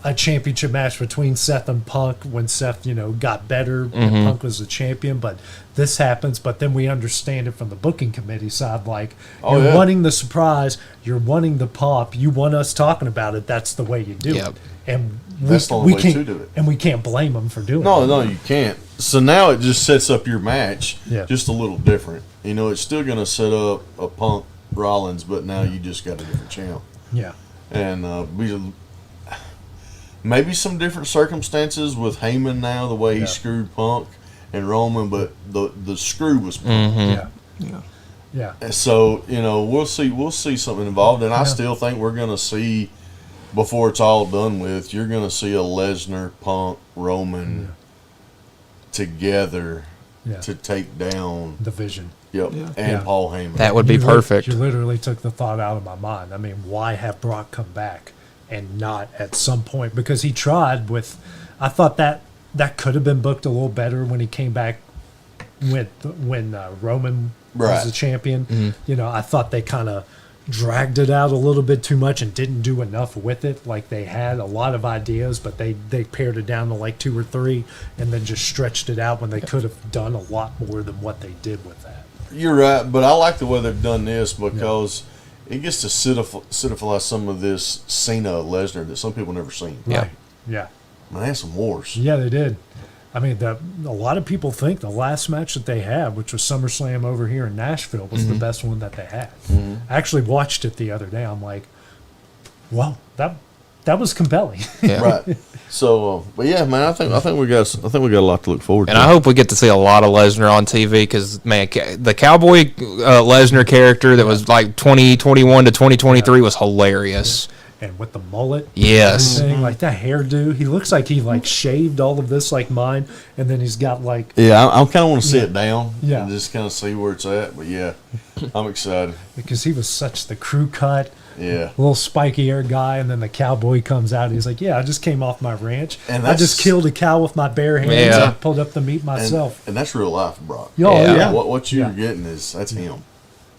a championship match between Seth and Punk when Seth, got better and Punk was the champion. But this happens, but then we understand it from the booking committee side. Like, you're wanting the surprise, you're wanting the pop, you want us talking about it. That's the way you do it. And
That's the only way to do it.
And we can't blame them for doing it.
No, you can't. So now it just sets up your match
Yeah.
just a little different. You know, it's still going to set up a Punk Rollins, but now you just got a different champ.
Yeah.
And maybe some different circumstances with Heyman now, the way he screwed Punk and Roman, but the screw was Punk.
Yeah.
And so, you know, we'll see something involved, and I still think we're going to see, before it's all done with, you're going to see a Lesnar, Punk, Roman together to take down
the Vision.
Yep, and Paul Heyman.
That would be perfect.
You literally took the thought out of my mind. I mean, why have Brock come back and not at some point? Because he tried with, I thought that could have been booked a little better when he came back when Roman was the champion.
Mm-hmm.
You know, I thought they kind of dragged it out a little bit too much and didn't do enough with it. Like, they had a lot of ideas, but they pared it down to like 2 or 3 and then just stretched it out when they could have done a lot more than what they did with that.
You're right, but I like the way they've done this because it gets to solidify some of this Cena Lesnar that some people never seen.
Right. Yeah.
Man, they had some wars.
Yeah, they did. I mean, a lot of people think the last match that they had, which was SummerSlam over here in Nashville, was the best one that they had.
Mm-hmm.
I actually watched it the other day. I'm like, well, that was compelling.
Yeah.
Right. So, but yeah, man, I think we got a lot to look forward to.
And I hope we get to see a lot of Lesnar on TV because, man, the Cowboy Lesnar character that was like 2021 to 2023 was hilarious.
And with the mullet,
yes,
and like that hairdo, he looks like he like shaved all of this like mine, and then he's got like
I kind of want to sit down,
Yeah.
and just kind of see where it's at. But yeah, I'm excited
because he was such the crew cut,
Yeah.
little spiky hair guy, and then the cowboy comes out. And he's like, "Yeah, I just came off my ranch.
And
I just killed a cow with my bare hands.
Yeah.
And pulled up the meat myself."
And that's real life, Brock.
Yeah.
What you're getting that's him.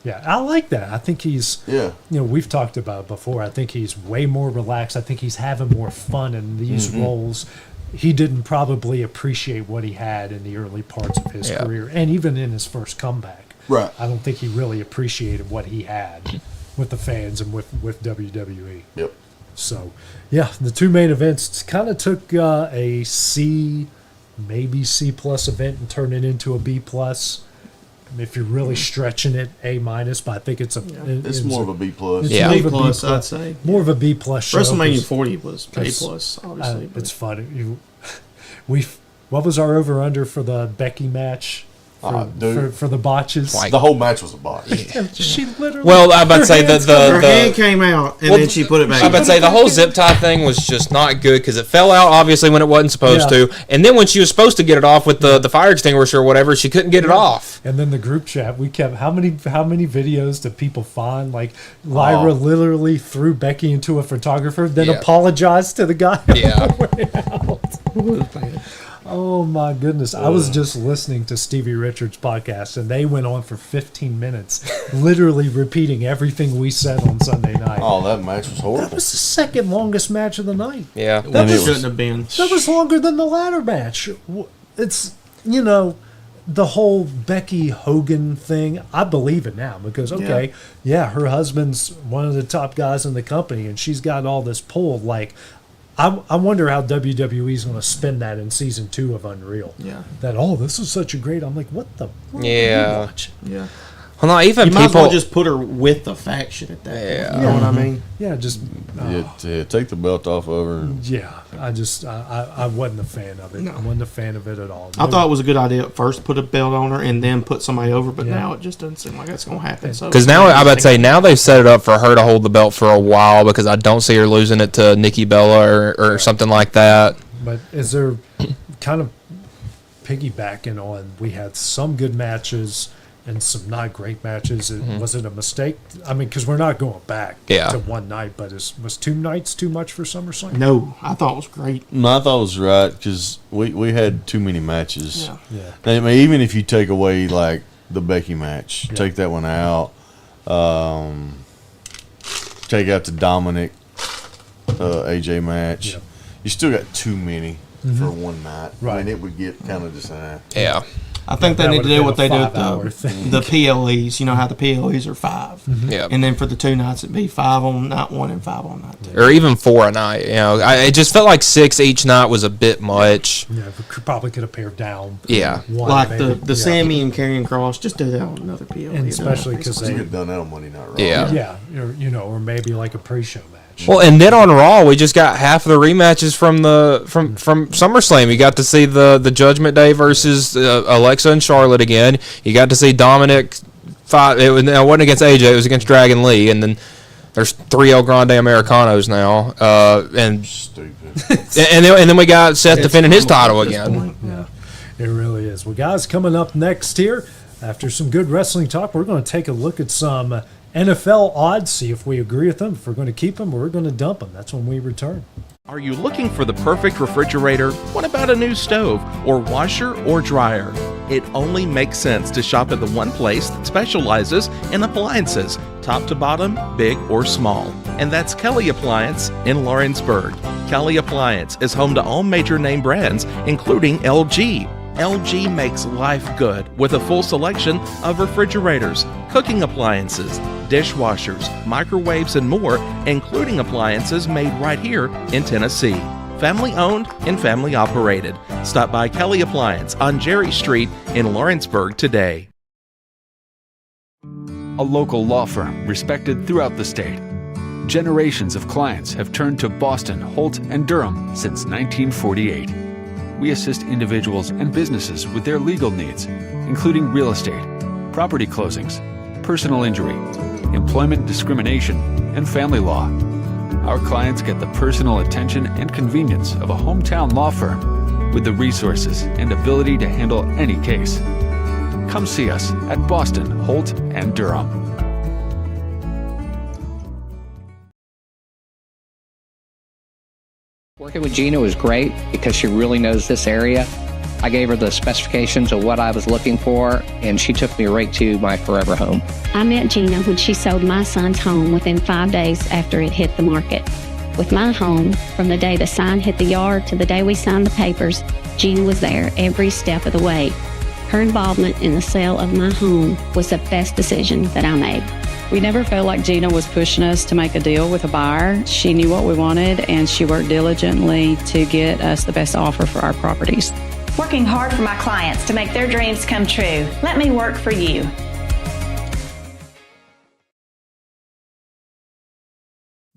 Yeah, I like that. I think he's,
Yeah.
you know, we've talked about it before. I think he's way more relaxed. I think he's having more fun in these roles. He didn't probably appreciate what he had in the early parts of his career, and even in his first comeback.
Right.
I don't think he really appreciated what he had with the fans and with WWE.
Yep.
So, yeah, the 2 main events kind of took a C, maybe C plus event and turned it into a B plus. If you're really stretching it, A minus, but I think it's
It's more of a B plus.
It's
Yeah,
more
B
of a
plus, I'd say.
more of a B plus show.
WrestleMania 40 was A plus, obviously.
It's funny. What was our over under for the Becky match? For the botches.
The whole match was a botch.
She literally.
Well, I'm about to say
her hand came out and then she put it back.
I'm about to say the whole zip tie thing was just not good because it fell out obviously when it wasn't supposed to, and then when she was supposed to get it off with the fire extinguisher or whatever, she couldn't get it off.
And then the group chat, we kept how many videos did people find? Like Lyra literally threw Becky into a photographer, then apologized to the guy.
Yeah.
Oh my goodness. I was just listening to Stevie Richards' podcast and they went on for 15 minutes, literally repeating everything we said on Sunday night.
Oh, that match was horrible.
That was the second longest match of the night.
Yeah.
That
shouldn't have been.
That was longer than the ladder match. It's, you know, the whole Becky Hogan thing, I believe it now because, okay, her husband's one of the top guys in the company and she's got all this pull. Like, I wonder how WWE is going to spin that in season 2 of Unreal.
Yeah.
That, this is such a great. I'm like, what the? What
Yeah.
watch?
Yeah.
Well, not even
You might as
people
well just put her with the faction at that point. You know what I mean?
Yeah, just.
Yeah, take the belt off of her.
Yeah, I wasn't a fan of it.
No.
I wasn't a fan of it at all.
I thought it was a good idea at first, put a belt on her and then put somebody over, but now it just doesn't seem like that's going to happen.
Because now I'm about to say now they've set it up for her to hold the belt for a while because I don't see her losing it to Nikki Bella or something like that.
But is there kind of piggybacking on? We had some good matches and some not great matches. Was it a mistake? I mean, because we're not going back to one night, but was 2 nights too much for SummerSlam?
No, I thought it was great.
No, I thought it was right because we had too many matches.
Yeah.
I mean, even if you take away like the Becky match, take that one out. Take out the Dominic AJ match.
Yeah.
You still got too many for one night.
Right.
I mean, it would get kind of just
Yeah.
I think they
That
need to
would've
do
been
what
a
they do with
5-hour thing.
the PLEs. You know how the PLEs are 5.
Yeah.
And then for the 2 nights, it'd be 5 on night 1 and 5 on night 2.
Or even 4 a night. You know, it just felt like 6 each night was a bit much.
Yeah, probably could have pared down.
Yeah.
One,
Like
maybe.
the Sammy and Carrying Cross, just do that on another PLE.
And especially because
You
they
could have done that on Monday Night Raw.
Yeah.
Yeah, or maybe like a pre-show match.
Well, and then on Raw, we just got half of the rematches from SummerSlam. You got to see the Judgment Day versus Alexa and Charlotte again. You got to see Dominic fight. It wasn't against AJ; it was against Dragon Lee. And then there's 3 El Grande Americanos now. And
Stupid.
and then we got Seth defending his title again.
Yeah, it really is. Well, guys, coming up next here, after some good wrestling talk, we're going to take a look at some NFL odds, see if we agree with them, if we're going to keep them or we're going to dump them. That's when we return.
Are you looking for the perfect refrigerator? What about a new stove or washer or dryer? It only makes sense to shop at the one place that specializes in appliances, top to bottom, big or small. And that's Kelly Appliance in Lawrenceburg. Kelly Appliance is home to all major name brands, including LG. LG makes life good with a full selection of refrigerators, cooking appliances, dishwashers, microwaves, and more, including appliances made right here in Tennessee. Family owned and family operated. Stop by Kelly Appliance on Jerry Street in Lawrenceburg today.
A local law firm respected throughout the state. Generations of clients have turned to Boston, Holt, and Durham since 1948. We assist individuals and businesses with their legal needs, including real estate, property closings, personal injury, employment discrimination, and family law. Our clients get the personal attention and convenience of a hometown law firm with the resources and ability to handle any case. Come see us at Boston, Holt, and Durham.
Working with Gina was great because she really knows this area. I gave her the specifications of what I was looking for, and she took me right to my forever home.
I met Gina when she sold my son's home within 5 days after it hit the market. With my home, from the day the sign hit the yard to the day we signed the papers, Gina was there every step of the way. Her involvement in the sale of my home was the best decision that I made.
We never felt like Gina was pushing us to make a deal with a buyer. She knew what we wanted, and she worked diligently to get us the best offer for our properties.
Working hard for my clients to make their dreams come true. Let me work for you.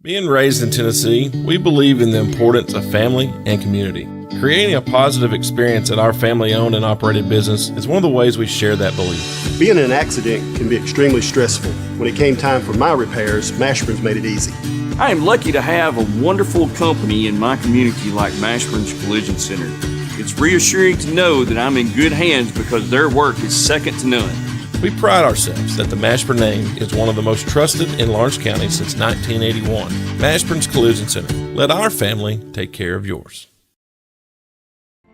Being raised in Tennessee, we believe in the importance of family and community. Creating a positive experience at our family-owned and operated business is one of the ways we share that belief.
Being in an accident can be extremely stressful. When it came time for my repairs, Mashburn's made it easy.
I am lucky to have a wonderful company in my community like Mashburn's Collision Center. It's reassuring to know that I'm in good hands because their work is second to none.
We pride ourselves that the Mashburn name is one of the most trusted in Lawrence County since 1981. Mashburn's Collision Center. Let our family take care of yours.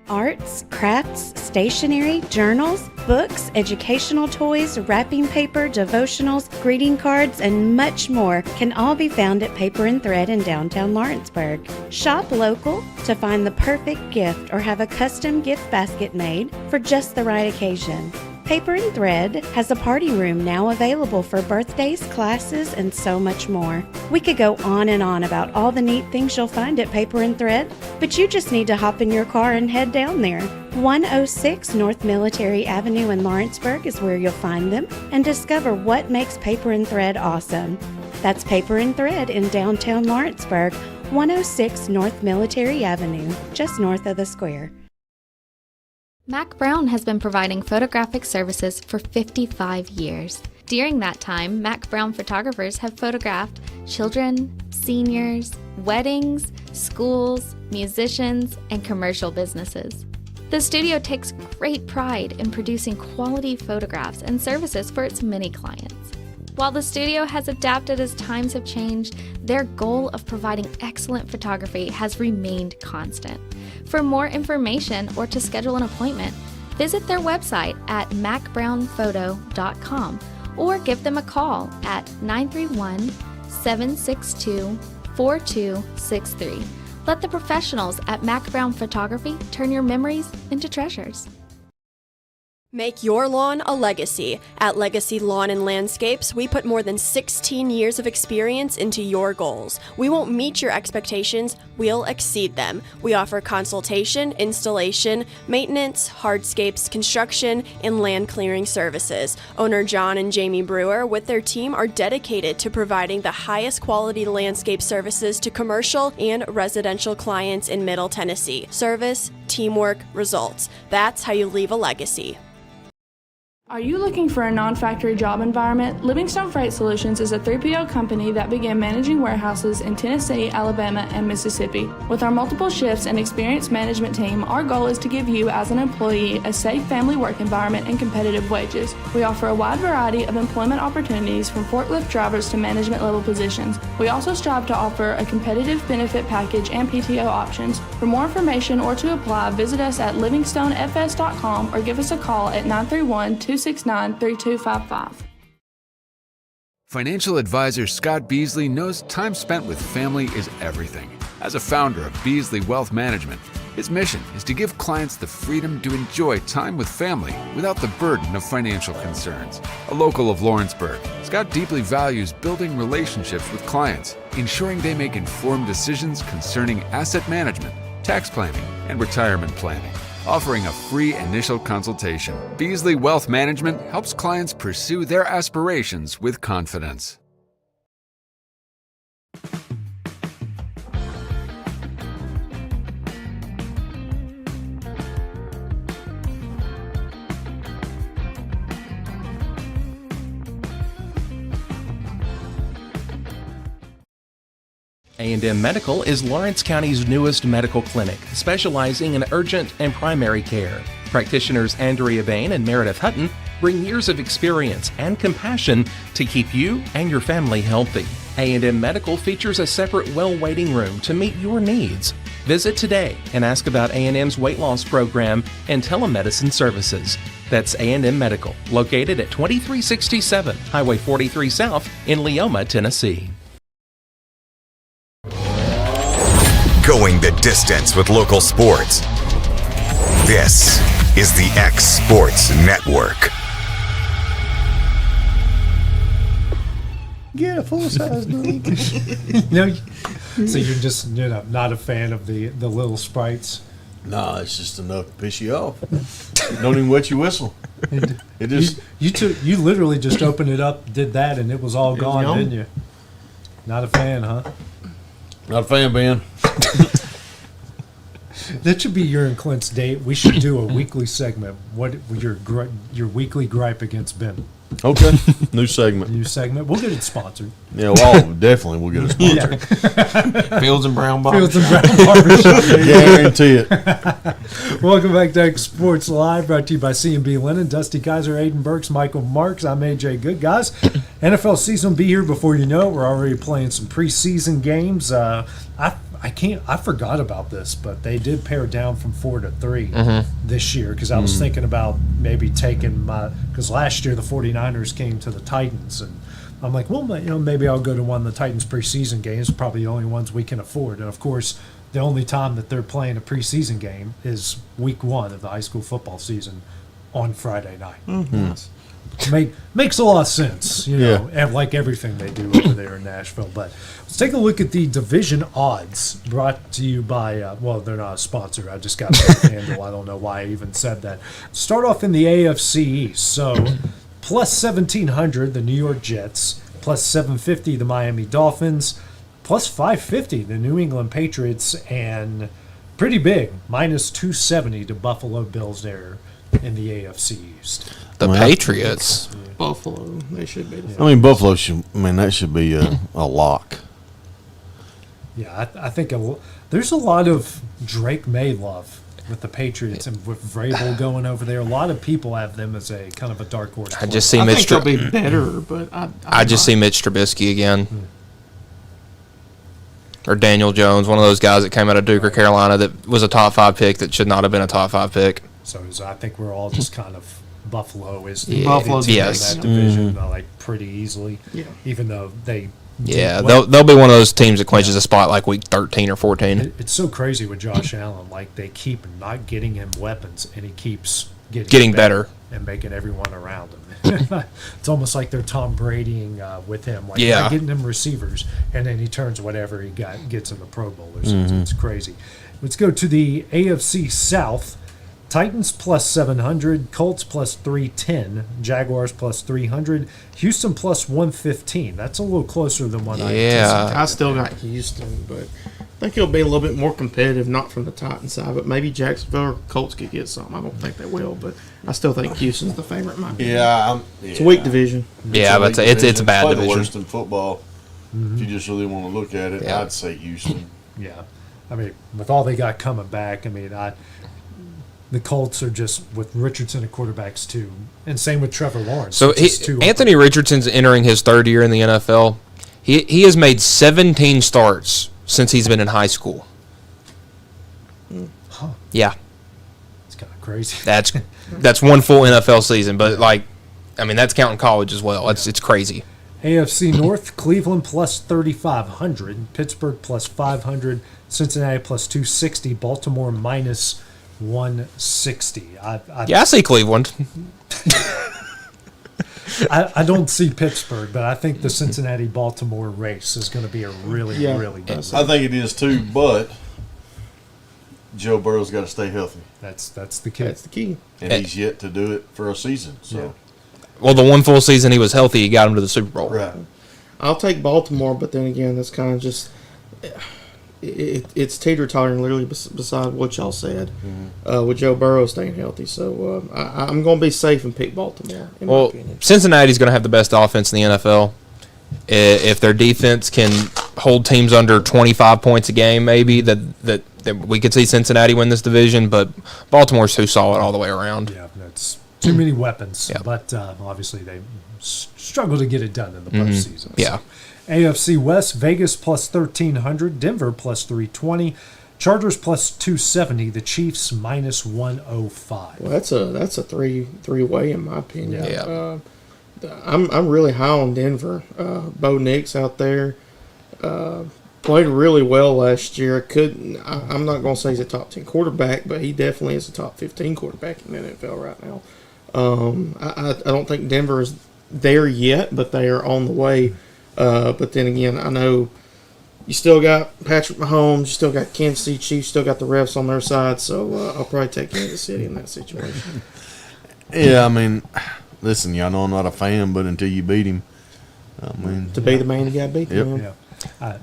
Arts, crafts, stationery, journals, books, educational toys, wrapping paper, devotionals, greeting cards, and much more can all be found at Paper and Thread in downtown Lawrenceburg. Shop local to find the perfect gift or have a custom gift basket made for just the right occasion. Paper and Thread has a party room now available for birthdays, classes, and so much more. We could go on and on about all the neat things you'll find at Paper and Thread, but you just need to hop in your car and head down there. 106 North Military Avenue in Lawrenceburg is where you'll find them and discover what makes Paper and Thread awesome. That's Paper and Thread in downtown Lawrenceburg, 106 North Military Avenue, just north of the square.
Mac Brown has been providing photographic services for 55 years. During that time, Mac Brown photographers have photographed children, seniors, weddings, schools, musicians, and commercial businesses. The studio takes great pride in producing quality photographs and services for its many clients. While the studio has adapted as times have changed, their goal of providing excellent photography has remained constant. For more information or to schedule an appointment, visit their website at macbrownphoto.com or give them a call at 931-762-4263. Let the professionals at Mac Brown Photography turn your memories into treasures.
Make your lawn a legacy. At Legacy Lawn and Landscapes, we put more than 16 years of experience into your goals. We won't meet your expectations, we'll exceed them. We offer consultation, installation, maintenance, hardscapes, construction, and land clearing services. Owner John and Jamie Brewer, with their team, are dedicated to providing the highest quality landscape services to commercial and residential clients in Middle Tennessee. Service, teamwork, results. That's how you leave a legacy.
Are you looking for a non-factory job environment? Livingstone Freight Solutions is a 3PL company that began managing warehouses in Tennessee, Alabama, and Mississippi. With our multiple shifts and experienced management team, our goal is to give you, as an employee, a safe family work environment and competitive wages. We offer a wide variety of employment opportunities from forklift drivers to management level positions. We also strive to offer a competitive benefit package and PTO options. For more information or to apply, visit us at livingstonefs.com or give us a call at 931-269-3255.
Financial advisor Scott Beasley knows time spent with family is everything. As a founder of Beasley Wealth Management, his mission is to give clients the freedom to enjoy time with family without the burden of financial concerns. A local of Lawrenceburg, Scott deeply values building relationships with clients, ensuring they make informed decisions concerning asset management, tax planning, and retirement planning. Offering a free initial consultation, Beasley Wealth Management helps clients pursue their aspirations with confidence.
A&M Medical is Lawrence County's newest medical clinic, specializing in urgent and primary care. Practitioners Andrea Bain and Meredith Hutton bring years of experience and compassion to keep you and your family healthy. A&M Medical features a separate well waiting room to meet your needs. Visit today and ask about A&M's weight loss program and telemedicine services. That's A&M Medical, located at 2367 Highway 43 South in Leoma, Tennessee.
Going the distance with local sports. This is the X Sports Network.
Get a full-size drink. So you're just not a fan of the little sprites?
No, it's just enough to piss you off. Don't even wet your whistle. It just
you literally just opened it up, did that, and it was all gone, didn't you? Not a fan, huh?
Not a fan, Ben.
That should be your and Clint's date. We should do a weekly segment. What your weekly gripe against Ben?
Okay, new segment.
New segment. We'll get it sponsored.
Yeah, well, definitely we'll get it sponsored.
Yeah.
Fields and Brown Barbershop.
Fields and Brown Barbershop.
Guarantee it.
Welcome back to X Sports Live, brought to you by C&B Linen. Dusty Kaiser, Aiden Burks, Michael Marks. I'm AJ Good. Guys, NFL season will be here before you know it. We're already playing some preseason games. I forgot about this, but they did pare down from 4 to 3 this year, because I was thinking about maybe taking because last year the 49ers came to the Titans, and I'm like, well, maybe I'll go to one of the Titans preseason games, probably the only ones we can afford. And of course, the only time that they're playing a preseason game is week 1 of the high school football season on Friday night. Yes. Makes a lot of sense, and like everything they do over there in Nashville. But let's take a look at the division odds, brought to you by, they're not a sponsor. I just got that handle. I don't know why I even said that. Start off in the AFC East. So plus 1,700, the New York Jets. Plus 750, the Miami Dolphins. Plus 550, the New England Patriots. And pretty big, minus 270, the Buffalo Bills there in the AFC East.
The Patriots.
Buffalo, they should be.
Buffalo that should be a lock.
Yeah, I think there's a lot of Drake May love with the Patriots, and with Vrabel going over there. A lot of people have them as a kind of a dark horse.
I just see
I
Mitch.
think they'll be better, but
I just see Mitch Trubisky again. Or Daniel Jones, one of those guys that came out of Duke or Carolina that was a top 5 pick that should not have been a top 5 pick.
So I think we're all just kind of Buffalo is
Buffalo's
in that division like pretty easily.
Yeah.
Even though they
they'll be one of those teams that clinches a spot like week 13 or 14.
It's so crazy with Josh Allen. Like, they keep not getting him weapons, and he keeps
getting better.
and making everyone around him. It's almost like they're Tom Bradying with him, like
Yeah.
not getting him receivers, and then he turns whatever he gets in the Pro Bowlers. It's crazy. Let's go to the AFC South. Titans plus 700, Colts plus 310, Jaguars plus 300, Houston plus 115. That's a little closer than what I anticipated.
I still got Houston, but I think it'll be a little bit more competitive, not from the Titans side, but maybe Jacksonville or Colts could get something. I don't think they will, but I still think Houston's the favorite in my opinion. It's a weak division.
Yeah, but it's a bad
Probably
division.
the worst in football. If you just really want to look at it, I'd say Houston.
Yeah. I mean, with all they got coming back, I mean, the Colts are just with Richardson at quarterbacks too, and same with Trevor Lawrence.
So Anthony Richardson's entering his third year in the NFL. He has made 17 starts since he's been in high school.
Huh.
Yeah,
It's kind of crazy.
That's one full NFL season, but that's counting college as well. It's crazy.
AFC North, Cleveland plus 3,500, Pittsburgh plus 500, Cincinnati plus 260, Baltimore minus 160.
I see Cleveland.
I don't see Pittsburgh, but I think the Cincinnati-Baltimore race is going to be a really good race.
I think it is too, but Joe Burrow's got to stay healthy.
That's the key.
That's the key.
And he's yet to do it for a season. So,
Well, the one full season he was healthy, he got him to the Super Bowl.
Right.
I'll take Baltimore, but then again, that's kind of just it's teeter-tottering literally beside what y'all said with Joe Burrow staying healthy. So I'm going to be safe and pick Baltimore, in my opinion.
Cincinnati's going to have the best offense in the NFL. If their defense can hold teams under 25 points a game, maybe that we could see Cincinnati win this division, but Baltimore's too solid all the way around.
Yeah, that's too many weapons, but obviously they struggle to get it done in the postseason.
Yeah.
So, AFC West, Vegas plus 1,300, Denver plus 320, Chargers plus 270, the Chiefs minus 105.
Well, that's a three-way in my opinion.
Yeah.
I'm really high on Denver. Bo Nix out there played really well last year. I'm not going to say he's a top 10 quarterback, but he definitely is a top 15 quarterback in the NFL right now. I don't think Denver is there yet, but they are on the way. But then again, I know you still got Patrick Mahomes, you still got Kansas City Chiefs, still got the refs on their side, so I'll probably take Kansas City in that situation.
Yeah, I mean, listen, y'all know I'm not a fan, but until you beat him, I mean,
to be the man, you got to beat him.
Yeah.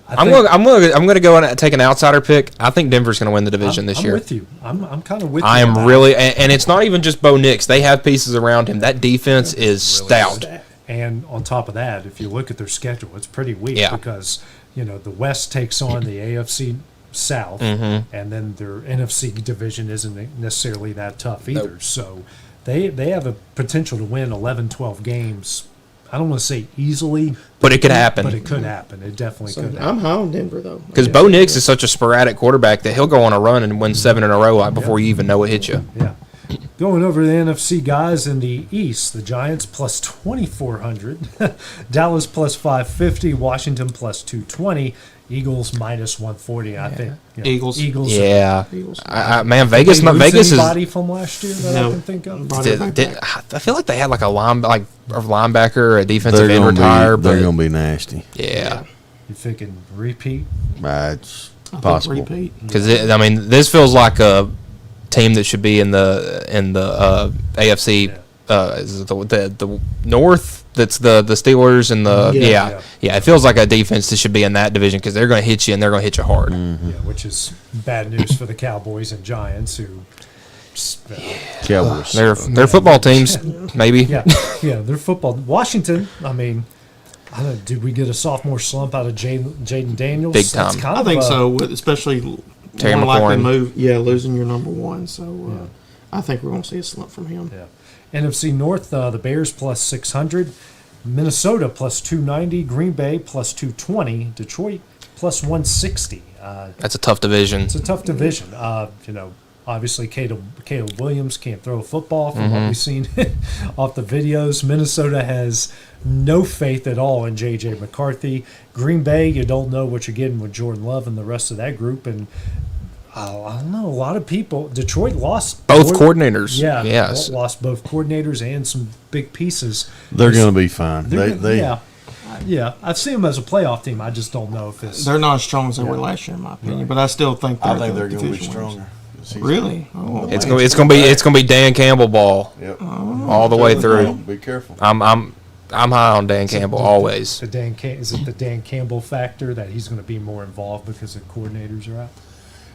I'm going to go and take an outsider pick. I think Denver's going to win the division this year.
I'm with you. I'm kind of with you.
I am really, and it's not even just Bo Nix. They have pieces around him. That defense is stout.
And on top of that, if you look at their schedule, it's pretty weak because the West takes on the AFC South, and then their NFC division isn't necessarily that tough either.
Nope.
So they have a potential to win 11, 12 games. I don't want to say easily,
but it could happen.
But it could happen. It definitely could happen.
I'm high on Denver, though.
Because Bo Nix is such a sporadic quarterback that he'll go on a run and win 7 in a row before you even know it hit you.
Yeah. Going over the NFC guys in the East, the Giants plus 2,400, Dallas plus 550, Washington plus 220, Eagles minus 140. I think
Eagles.
Yeah.
Eagles.
Man, Vegas is.
Anybody from last year that I can think of?
I feel like they had like a linebacker, a defensive end retire.
They're going to be nasty.
Yeah.
You thinking repeat?
It's possible.
Repeat.
Because this feels like a team that should be in the AFC. Is it the North? That's the Steelers and the yeah. It feels like a defense that should be in that division because they're going to hit you and they're going to hit you hard.
Yeah, which is bad news for the Cowboys and Giants who.
Cowboys.
They're football teams, maybe.
Yeah, they're football. Washington. I mean, I don't know. Did we get a sophomore slump out of Jaden Daniels?
Big time.
I think so, especially
Terry
more likely
McLaurin.
losing your number one. So I think we're going to see a slump from him.
Yeah. NFC North, the Bears plus 600, Minnesota plus 290, Green Bay plus 220, Detroit plus 160.
That's a tough division.
It's a tough division. Obviously, Caleb Williams can't throw a football from what we've seen off the videos. Minnesota has no faith at all in J.J. McCarthy. Green Bay, you don't know what you're getting with Jordan Love and the rest of that group. And I don't know. A lot of people. Detroit lost
Both coordinators.
Yeah.
Yes.
Lost both coordinators and some big pieces.
They're going to be fine.
Yeah. I see them as a playoff team. I just don't know if it's.
They're not as strong as they were last year, in my opinion. But I still think
they're going to be stronger.
Really?
Oh, it's gonna be Dan Campbell ball.
Yep.
All the way through.
Be careful.
I'm high on Dan Campbell always.
Is it the Dan Campbell factor that he's going to be more involved because the coordinators are out?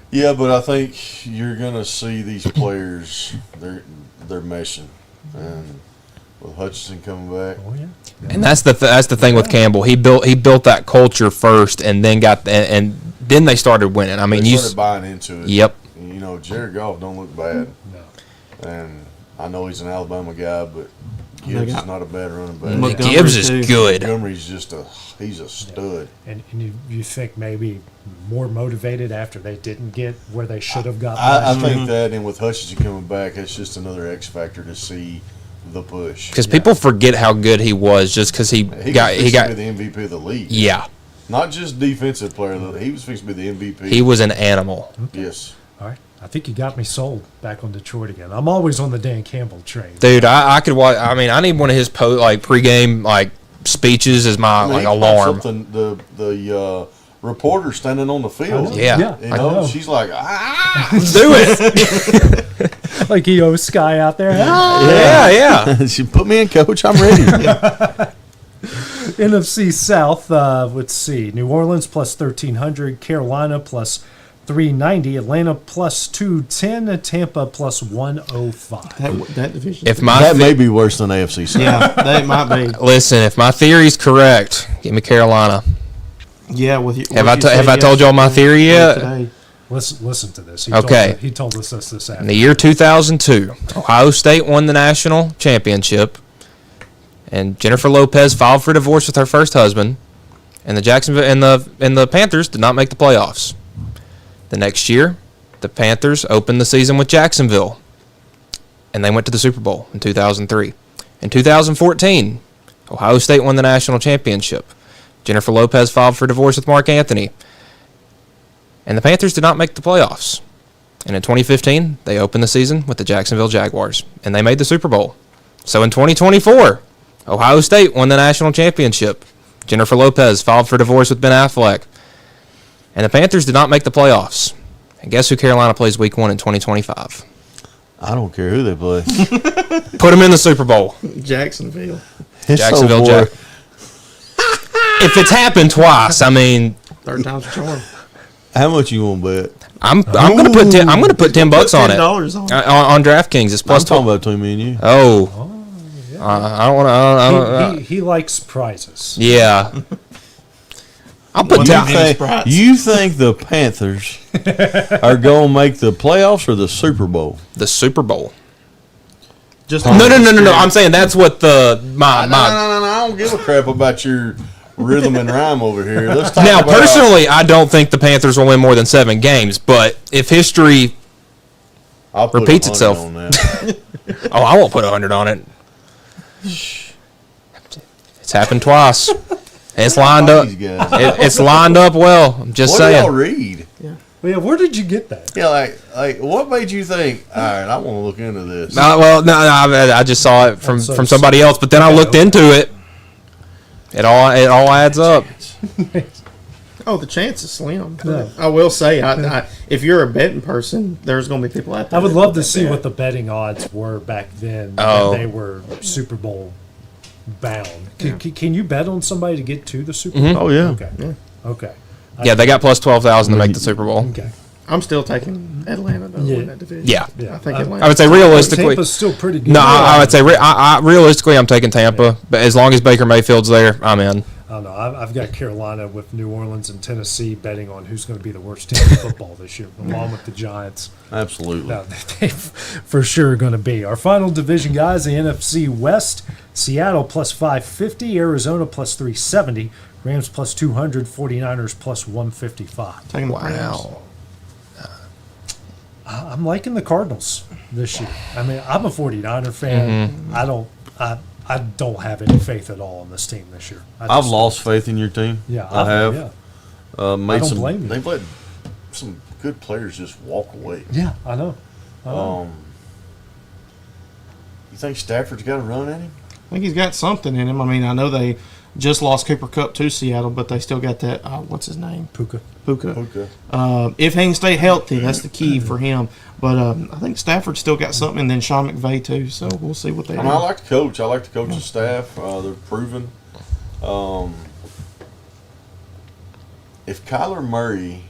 Yeah, but I think you're going to see these players. They're meshing, and with Hutchinson coming back.
Oh yeah.
And that's the thing with Campbell. He built that culture first, and then and then they started winning. I mean,
they started buying into it.
Yep.
You know, Jared Goff don't look bad. No. And I know he's an Alabama guy, but Gibbs is not a bad running back.
Gibbs is good.
Montgomery's he's a stud.
And you think maybe more motivated after they didn't get where they should have got.
I think that, and with Hutchinson coming back, it's just another X factor to see the push.
Because people forget how good he was just because he got
the MVP of the league.
Yeah.
Not just defensive player. He was fixing to be the MVP.
He was an animal.
Okay.
Yes.
All right. I think you got me sold back on Detroit again. I'm always on the Dan Campbell train.
Dude, I could watch. I mean, I need one of his pregame speeches as my alarm.
The reporter standing on the field.
Yeah.
You know, she's like,
do it.
Like he owes Sky out there.
Yeah.
She put me in, coach. I'm ready.
NFC South, let's see. New Orleans plus 1,300. Carolina plus 390. Atlanta plus 210. Tampa plus 105.
That division.
That may be worse than AFC South.
Yeah, that might be.
Listen, if my theory's correct, give me Carolina.
Yeah, with you.
Have I told y'all my theory yet?
Listen to this. He told us this
In
afternoon.
the year 2002, Ohio State won the national championship, and Jennifer Lopez filed for divorce with her first husband, and the Jacksonville and the Panthers did not make the playoffs. The next year, the Panthers opened the season with Jacksonville, and they went to the Super Bowl in 2003. In 2014, Ohio State won the national championship. Jennifer Lopez filed for divorce with Mark Anthony, and the Panthers did not make the playoffs. And in 2015, they opened the season with the Jacksonville Jaguars, and they made the Super Bowl. So in 2024, Ohio State won the national championship. Jennifer Lopez filed for divorce with Ben Affleck, and the Panthers did not make the playoffs. And guess who Carolina plays Week 1 in 2025?
I don't care who they play.
Put them in the Super Bowl.
Jacksonville.
Jacksonville Jaguars. If it's happened twice, I mean,
third time's a charm.
How much you want to bet?
I'm gonna put $10 on it on DraftKings. It's plus
I'm talking about between me and you.
Oh, yeah. I don't want to.
He likes prizes.
Yeah. I'll put
You think the Panthers are going to make the playoffs or the Super Bowl?
The Super Bowl.
Just
no. I'm saying that's what my.
No. I don't give a crap about your rhythm and rhyme over here. Let's talk
now,
about
personally, I don't think the Panthers will win more than 7 games. But if history repeats itself,
on that.
oh, I won't put 100 on it. It's happened twice. It's lined up. It's lined up well. I'm just saying.
What do y'all read?
Well, yeah, where did you get that?
Yeah, like what made you think? All right, I want to look into this.
No, I just saw it from somebody else, but then I looked into it. It all adds up.
Oh, the chance is slim. Yeah. I will say, if you're a betting person, there's going to be people out there.
I would love to see what the betting odds were back then when they were Super Bowl bound. Can you bet on somebody to get to the Super Bowl?
Mm-hmm.
Oh yeah.
Okay. Yeah. Okay.
Yeah, they got plus 12,000 to make the Super Bowl.
Okay.
I'm still taking Atlanta to win that division.
Yeah.
I think Atlanta.
I would say realistically,
Tampa's still pretty good.
No, I would say realistically, I'm taking Tampa. But as long as Baker Mayfield's there, I'm in.
I don't know. I've got Carolina with New Orleans and Tennessee betting on who's going to be the worst team in football this year, along with the Giants.
Absolutely.
No, they for sure are going to be. Our final division, guys, the NFC West, Seattle plus 550, Arizona plus 370, Rams plus 200, 49ers plus 155.
Taking the Rams.
I'm liking the Cardinals this year. I mean, I'm a 49er fan. Mm-hmm. I don't have any faith at all in this team this year.
I've lost faith in your team.
Yeah,
I have.
Yeah.
I don't
blame you.
They've let some good players just walk away.
Yeah, I know.
You think Stafford's got a run at him?
I think he's got something in him. I mean, I know they just lost Cooper Kupp to Seattle, but they still got that. What's his name?
Puka.
If he can stay healthy, that's the key for him. But I think Stafford's still got something, and then Sean McVay too. So we'll see what they do.
I like the coach. I like the coaching staff. They're proven. If Kyler Murray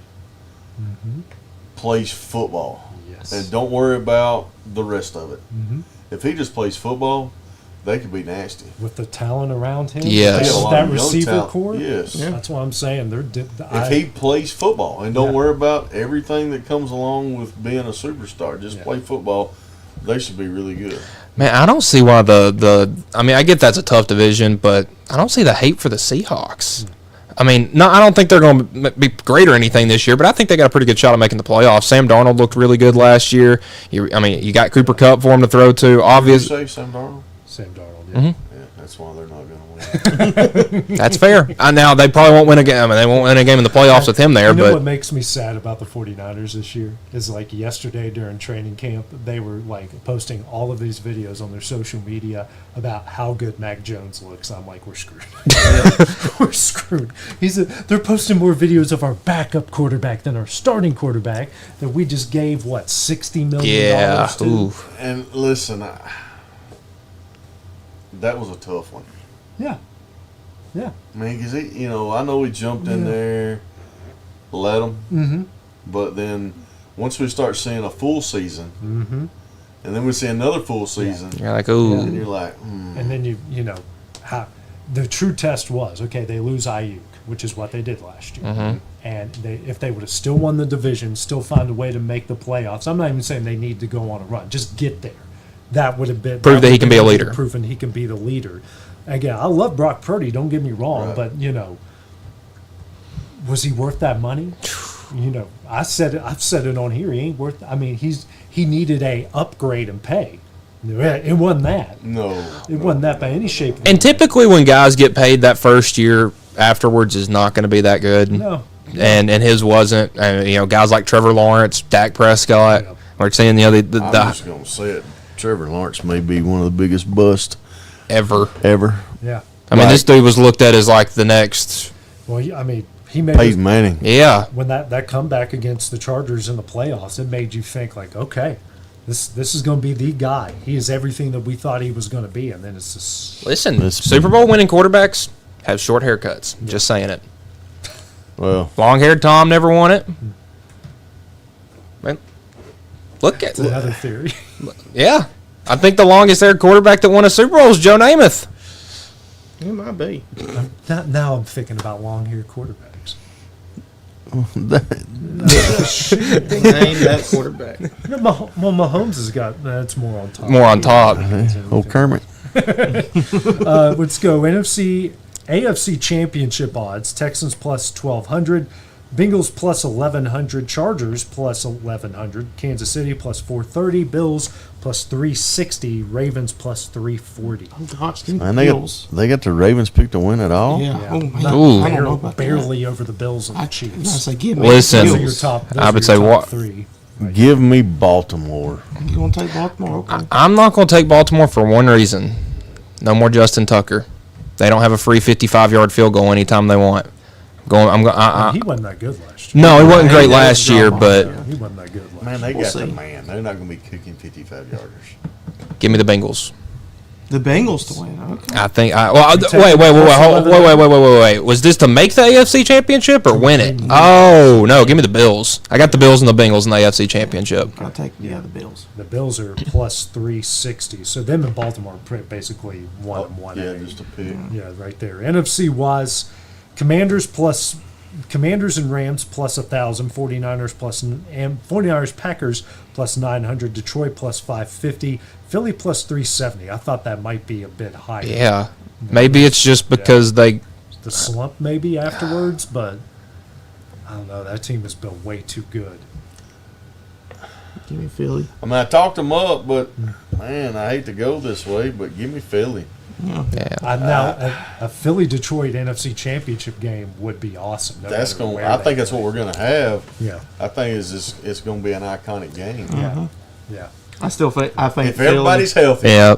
plays football, and don't worry about the rest of it. If he just plays football, they could be nasty.
With the talent around him,
Yes.
that receiver core,
yes.
That's what I'm saying.
If he plays football and don't worry about everything that comes along with being a superstar, just play football, they should be really good.
Man, I don't see why I mean, I get that's a tough division, but I don't see the hate for the Seahawks. I mean, no, I don't think they're going to be great or anything this year, but I think they got a pretty good shot at making the playoffs. Sam Darnold looked really good last year. You got Cooper Kupp for him to throw to. Obvious.
Did you say Sam Darnold?
Sam Darnold,
yeah. Yeah, that's why they're not going to win.
That's fair. Now, they probably won't win a game. I mean, they won't win a game in the playoffs with him there.
You know
but
what makes me sad about the 49ers this year is like yesterday during training camp, they were like posting all of these videos on their social media about how good Mac Jones looks. I'm like, we're screwed. We're screwed. They're posting more videos of our backup quarterback than our starting quarterback that we just gave, $60 million to.
Ooh.
And listen, that was a tough one.
Yeah. Yeah.
I mean, because I know we jumped in there, let them, but then once we start seeing a full season, and then we see another full season,
you're like, ooh,
and you're like,
and then how the true test was they lose Ayuk, which is what they did last year, and if they would have still won the division, still find a way to make the playoffs. I'm not even saying they need to go on a run, just get there. That would have been
prove that he can be a leader.
Proven he can be the leader. Again, I love Brock Purdy. Don't get me wrong, but was he worth that money? I've said it on here. He ain't worth. I mean, he needed a upgrade in pay. It wasn't that.
No,
it wasn't that by any shape.
And typically, when guys get paid that first year, afterwards is not going to be that good.
No.
And his wasn't. Guys like Trevor Lawrence, Dak Prescott. We're saying
I'm just going to say it. Trevor Lawrence may be one of the biggest busts
ever.
Yeah.
I mean, this dude was looked at as like the next.
Well, he made
Peyton Manning.
Yeah.
When that comeback against the Chargers in the playoffs, it made you think like, okay, this is going to be the guy. He is everything that we thought he was going to be, and then it's just
listen. Super Bowl winning quarterbacks have short haircuts. Just saying it.
Well,
long-haired Tom never won it. Man, look at
another theory.
Yeah, I think the longest-haired quarterback that won a Super Bowl is Joe Namath.
It might be.
Now I'm thinking about long-haired quarterbacks.
Name that quarterback.
Well, Mahomes has got that's more on top.
More on top.
Old Kermit.
Let's go AFC Championship odds: Texans plus 1,200. Bengals plus 1,100, Chargers plus 1,100, Kansas City plus 430, Bills plus 360, Ravens plus 340.
Oh gosh,
and they got the Ravens picked to win it all.
Yeah. Oh man,
I
don't know about
barely over the Bills and the Chiefs.
Listen, I would say what?
Give me Baltimore.
You want to take Baltimore? Okay.
I'm not going to take Baltimore for one reason: no more Justin Tucker. They don't have a free 55-yard field goal anytime they want.
He wasn't that good last year.
No, he wasn't great last year, but
he wasn't that good last
man, they
year.
got the man. They're not going to be kicking 55-yarders.
Give me the Bengals.
The Bengals to win. Okay.
I think. Wait. Was this to make the AFC Championship or win it? Oh no, give me the Bills. I got the Bills and the Bengals in the AFC Championship.
I'll take the Bills.
The Bills are plus 360. So them and Baltimore are basically 1-1.
Yeah, just a pick.
Yeah, right there. NFC wise. Commanders and Rams plus 1,000, 49ers Packers plus 900, Detroit plus 550, Philly plus 370. I thought that might be a bit higher.
Yeah, maybe it's just because the
slump maybe afterwards, but I don't know. That team has been way too good.
Give me Philly.
I mean, I talked them up, but man, I hate to go this way, but give me Philly.
Now, a Philly-Detroit NFC Championship game would be awesome.
That's going. I think that's what we're going to have.
Yeah.
I think it's going to be an iconic game.
Yeah. Yeah.
I think
if everybody's healthy.
Yeah.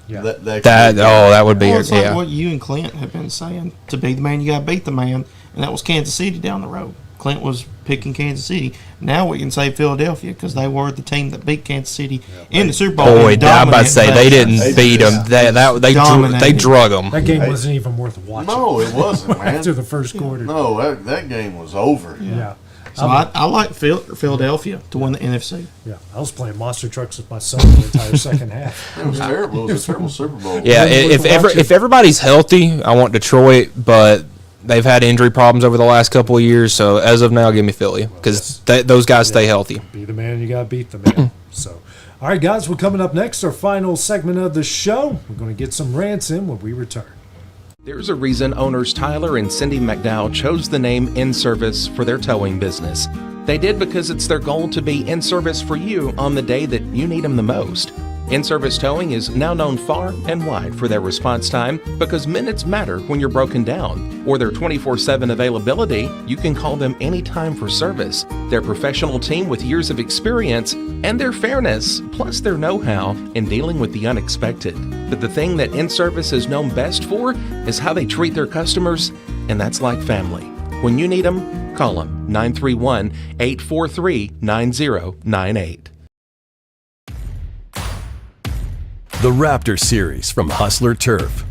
Yeah.
That would be
it's like what you and Clint have been saying. To be the man, you got to beat the man, and that was Kansas City down the road. Clint was picking Kansas City. Now we can say Philadelphia because they were the team that beat Kansas City in the Super Bowl.
Boy, I'm about to say they didn't beat them. They drug them.
That game wasn't even worth watching.
No, it wasn't, man.
After the first quarter.
No, that game was over.
Yeah.
So I like Philadelphia to win the NFC.
Yeah, I was playing monster trucks with my son the entire second half.
It was terrible. It was a terrible Super Bowl.
Yeah, if everybody's healthy, I want Detroit, but they've had injury problems over the last couple of years. So as of now, give me Philly because those guys stay healthy.
Be the man, you got to beat the man. So, all right, guys, we're coming up next, our final segment of the show. We're going to get some rants in when we return.
There's a reason owners Tyler and Cindy McDowell chose the name In Service for their towing business. They did because it's their goal to be in service for you on the day that you need them the most. In-Service Towing is now known far and wide for their response time because minutes matter when you're broken down, or their 24/7 availability. You can call them anytime for service. Their professional team with years of experience and their fairness, plus their know-how in dealing with the unexpected. But the thing that In-Service is known best for is how they treat their customers, and that's like family. When you need them, call them 931-843-9098.
The Raptor Series from Hustler Turf.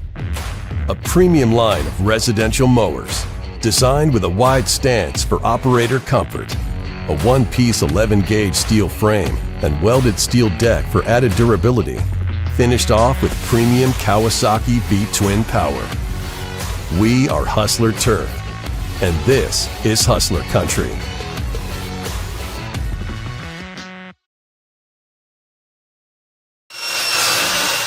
A premium line of residential mowers designed with a wide stance for operator comfort. A one-piece 11-gauge steel frame and welded steel deck for added durability. Finished off with premium Kawasaki V-twin power. We are Hustler Turf, and this is Hustler Country.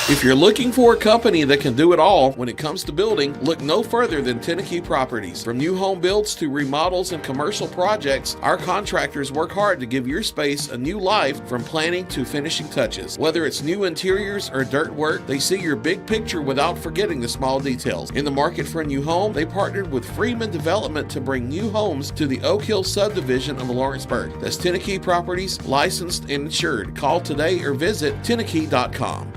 If you're looking for a company that can do it all when it comes to building, look no further than Tennessee Properties. From new home builds to remodels and commercial projects, our contractors work hard to give your space a new life from planning to finishing touches. Whether it's new interiors or dirt work, they see your big picture without forgetting the small details. In the market for a new home, they partnered with Freeman Development to bring new homes to the Oak Hill subdivision of Lawrenceburg. That's Tennessee Properties, licensed and insured. Call today or visit tennessee.com.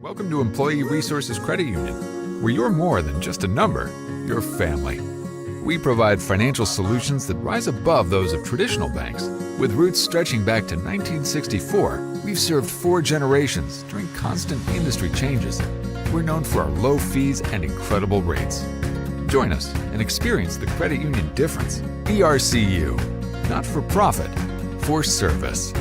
Welcome to Employee Resources Credit Union, where you're more than just a number, you're family. We provide financial solutions that rise above those of traditional banks. With roots stretching back to 1964, we've served 4 generations during constant industry changes. We're known for our low fees and incredible rates. Join us and experience the credit union difference. ERCU, not for profit, for service.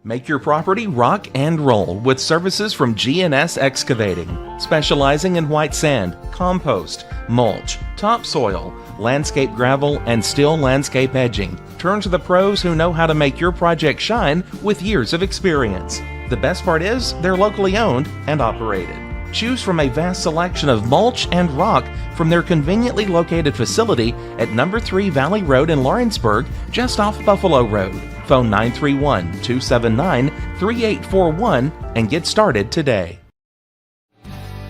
Make your property rock and roll with services from G&S Excavating, specializing in white sand, compost, mulch, topsoil, landscape gravel, and steel landscape edging. Turn to the pros who know how to make your project shine with years of experience. The best part is they're locally owned and operated. Choose from a vast selection of mulch and rock from their conveniently located facility at number 3 Valley Road in Lawrenceburg, just off Buffalo Road. Phone 931-279-3841 and get started today.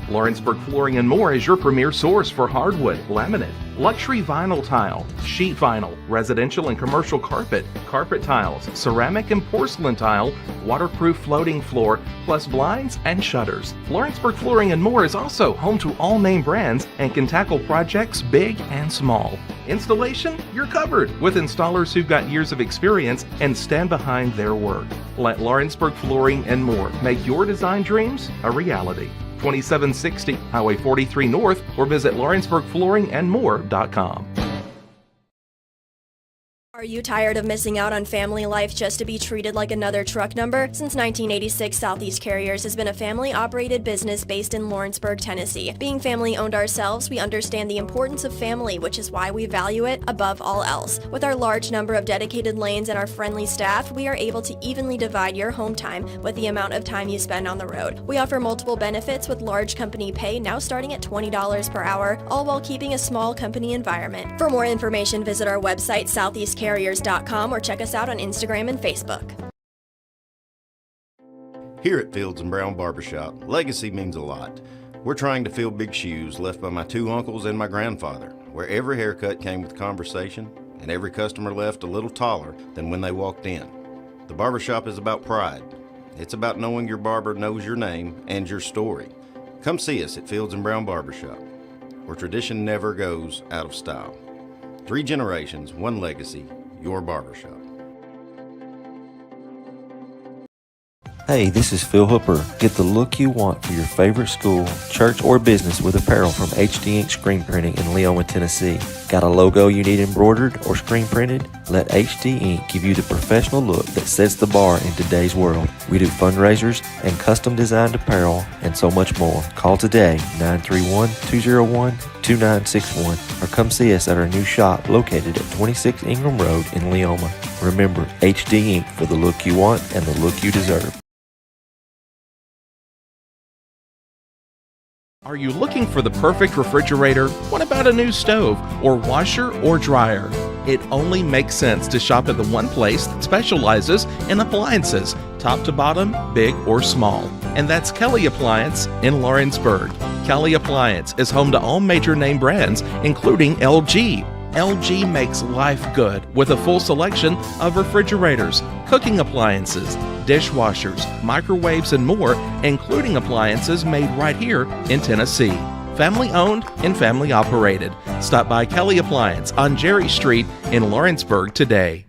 Lawrenceburg Flooring and More is your premier source for hardwood, laminate, luxury vinyl tile, sheet vinyl, residential and commercial carpet, carpet tiles, ceramic and porcelain tile, waterproof floating floor, plus blinds and shutters. Lawrenceburg Flooring and More is also home to all name brands and can tackle projects big and small. Installation? You're covered with installers who've got years of experience and stand behind their work. Let Lawrenceburg Flooring and More make your design dreams a reality. 2760 Highway 43 North, or visit LawrenceburgFlooringandMore.com.
Are you tired of missing out on family life just to be treated like another truck number? Since 1986, Southeast Carriers has been a family-operated business based in Lawrenceburg, Tennessee. Being family-owned ourselves, we understand the importance of family, which is why we value it above all else. With our large number of dedicated lanes and our friendly staff, we are able to evenly divide your home time with the amount of time you spend on the road. We offer multiple benefits with large company pay now starting at $20 per hour, all while keeping a small company environment. For more information, visit our website, southeastcarriers.com, or check us out on Instagram and Facebook.
Here at Fields and Brown Barbershop, legacy means a lot. We're trying to fill big shoes left by my 2 uncles and my grandfather, where every haircut came with conversation and every customer left a little taller than when they walked in. The barbershop is about pride. It's about knowing your barber knows your name and your story. Come see us at Fields and Brown Barbershop, where tradition never goes out of style. 3 generations, 1 legacy, your barbershop.
Hey, this is Phil Hooper. Get the look you want for your favorite school, church, or business with apparel from HD Ink Screen Printing in Leoma, Tennessee. Got a logo you need embroidered or screen printed? Let HD Ink give you the professional look that sets the bar in today's world. We do fundraisers and custom designed apparel and so much more. Call today, 931-201-2961, or come see us at our new shop located at 26 Ingram Road in Leoma. Remember, HD Ink for the look you want and the look you deserve.
Are you looking for the perfect refrigerator? What about a new stove or washer or dryer? It only makes sense to shop at the one place that specializes in appliances, top to bottom, big or small. And that's Kelly Appliance in Lawrenceburg. Kelly Appliance is home to all major name brands, including LG. LG makes life good with a full selection of refrigerators, cooking appliances, dishwashers, microwaves, and more, including appliances made right here in Tennessee. Family owned and family operated. Stop by Kelly Appliance on Jerry Street in Lawrenceburg today.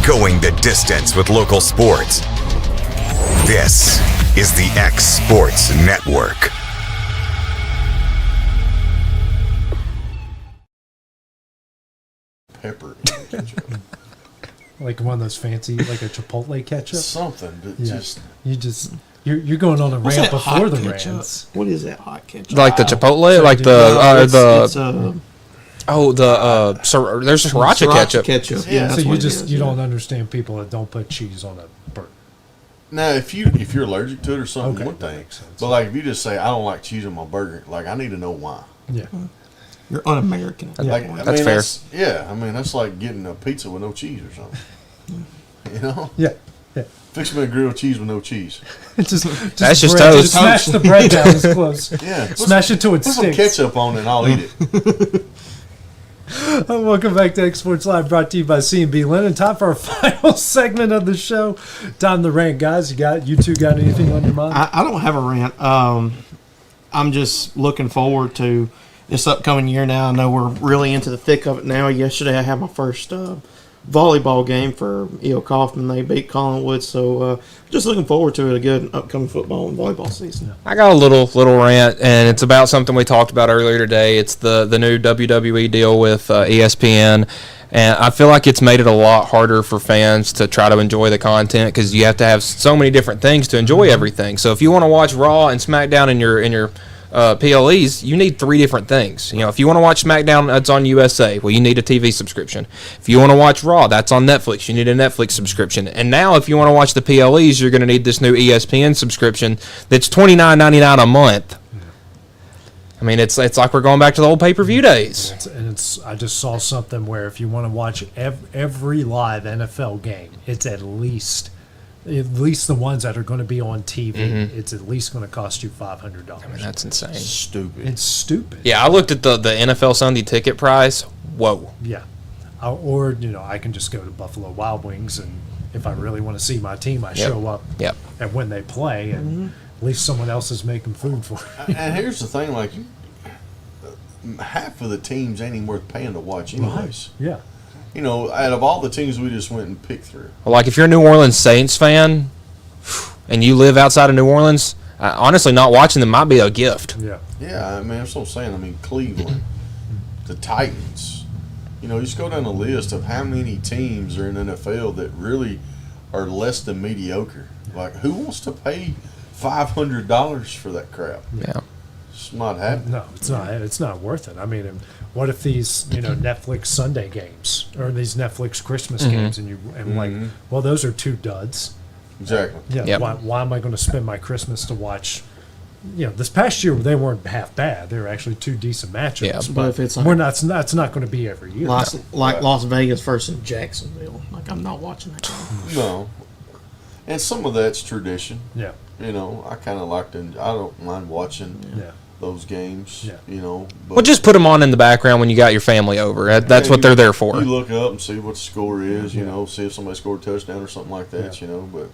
Going the distance with local sports. This is the X Sports Network.
Pepper.
Like one of those fancy, like a Chipotle ketchup.
Something that
you're going on a
What's
rant
that
before
hot
the
ketchup?
rants.
What is that hot ketchup?
Like the Chipotle,
So
like
do
there's
Sriracha
sriracha ketchup.
Yeah,
so
that's
you
what it
just
is,
you
yeah.
don't understand people that don't put cheese on a burger.
Now, if you're allergic to it or something,
Okay,
one
that
thing.
makes sense.
But like if you just say I don't like cheese on my burger, like I need to know why.
Yeah.
You're un-American.
Like,
That's fair.
That's like getting a pizza with no cheese or something. You know?
Yeah.
Fix me a grilled cheese with no cheese.
That's just
bread.
toast.
Just smash the bread down as close.
Yeah.
Smash it till it
Put some
sticks.
ketchup on it and I'll eat it.
Welcome back to X Sports Live, brought to you by C&B Linen. Time for our final segment of the show. Time to rant, guys. You two got anything on your mind?
I don't have a rant. I'm just looking forward to this upcoming year now. I know we're really into the thick of it now. Yesterday I had my first volleyball game for E.O. Kaufman. They beat Collingwood, so just looking forward to it, a good upcoming football and volleyball season.
I got a little rant, and it's about something we talked about earlier today. It's the new WWE deal with ESPN, and I feel like it's made it a lot harder for fans to try to enjoy the content because you have to have so many different things to enjoy everything. So if you want to watch Raw and SmackDown in your PLEs, you need 3 different things. You know, if you want to watch SmackDown, that's on USA. Well, you need a TV subscription. If you want to watch Raw, that's on Netflix. You need a Netflix subscription. And now, if you want to watch the PLEs, you're going to need this new ESPN subscription that's $29.99 a month. I mean, it's like we're going back to the old pay-per-view days.
I just saw something where if you want to watch every live NFL game, it's at least the ones that are going to be on TV, it's at least going to cost you $500.
I mean, that's insane.
Stupid.
It's stupid.
Yeah, I looked at the NFL Sunday ticket price. Whoa.
Yeah. or I can just go to Buffalo Wild Wings, and if I really want to see my team, I show up.
Yep.
And when they play, and at least someone else is making food for me.
And here's the thing, like, half of the teams ain't even worth paying to watch anyways.
Yeah.
Out of all the teams we just went and picked through.
Well, like if you're a New Orleans Saints fan and you live outside of New Orleans, honestly, not watching them might be a gift.
Yeah.
Yeah, I mean, that's what I'm saying. I mean, Cleveland, the Titans. You just go down the list of how many teams are in the NFL that really are less than mediocre. Like, who wants to pay $500 for that crap?
Yeah.
It's not happening.
No, it's not. It's not worth it. I mean, what if these Netflix Sunday games or these Netflix Christmas games, and like, well, those are 2 duds.
Exactly.
Yeah.
Yep.
Why am I going to spend my Christmas to watch? This past year they weren't half bad. They were actually 2 decent matchups.
Yeah,
but
if it's
that's not going to be every year.
Like Las Vegas versus Jacksonville. Like, I'm not watching that game.
No. And some of that's tradition.
Yeah.
I kind of like to. I don't mind watching those games.
Yeah.
But
Well, just put them on in the background when you got your family over. That's what they're there for.
You look up and see what the score is. See if somebody scored a touchdown or something like that. But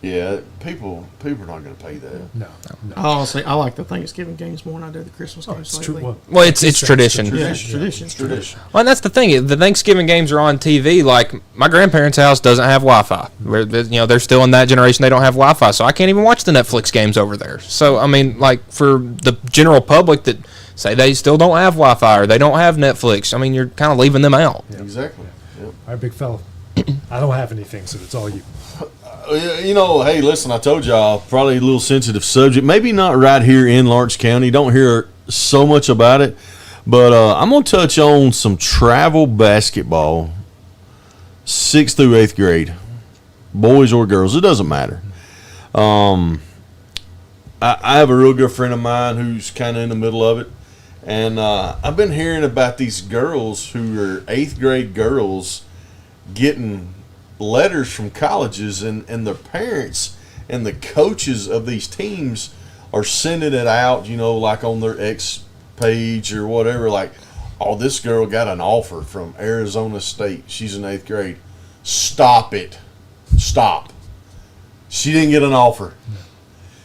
yeah, people are not going to pay that.
No.
Honestly, I like the Thanksgiving games more than I do the Christmas games lately.
Well, it's tradition.
It's tradition.
It's tradition.
Well, and that's the thing. The Thanksgiving games are on TV. Like, my grandparents' house doesn't have Wi-Fi. They're still in that generation. They don't have Wi-Fi, so I can't even watch the Netflix games over there. So, I mean, like, for the general public that say they still don't have Wi-Fi or they don't have Netflix, I mean, you're kind of leaving them out.
Yeah. Exactly. Yep.
All right, big fella. I don't have anything, so it's all you.
Hey, listen, I told y'all, probably a little sensitive subject. Maybe not right here in Lawrence County. Don't hear so much about it. But I'm going to touch on some travel basketball, 6th through 8th grade, boys or girls. It doesn't matter. I have a real good friend of mine who's kind of in the middle of it. And I've been hearing about these girls who are 8th grade girls getting letters from colleges, and their parents and the coaches of these teams are sending it out, like on their X page or whatever, like, oh, this girl got an offer from Arizona State. She's in 8th grade. Stop it. Stop. She didn't get an offer.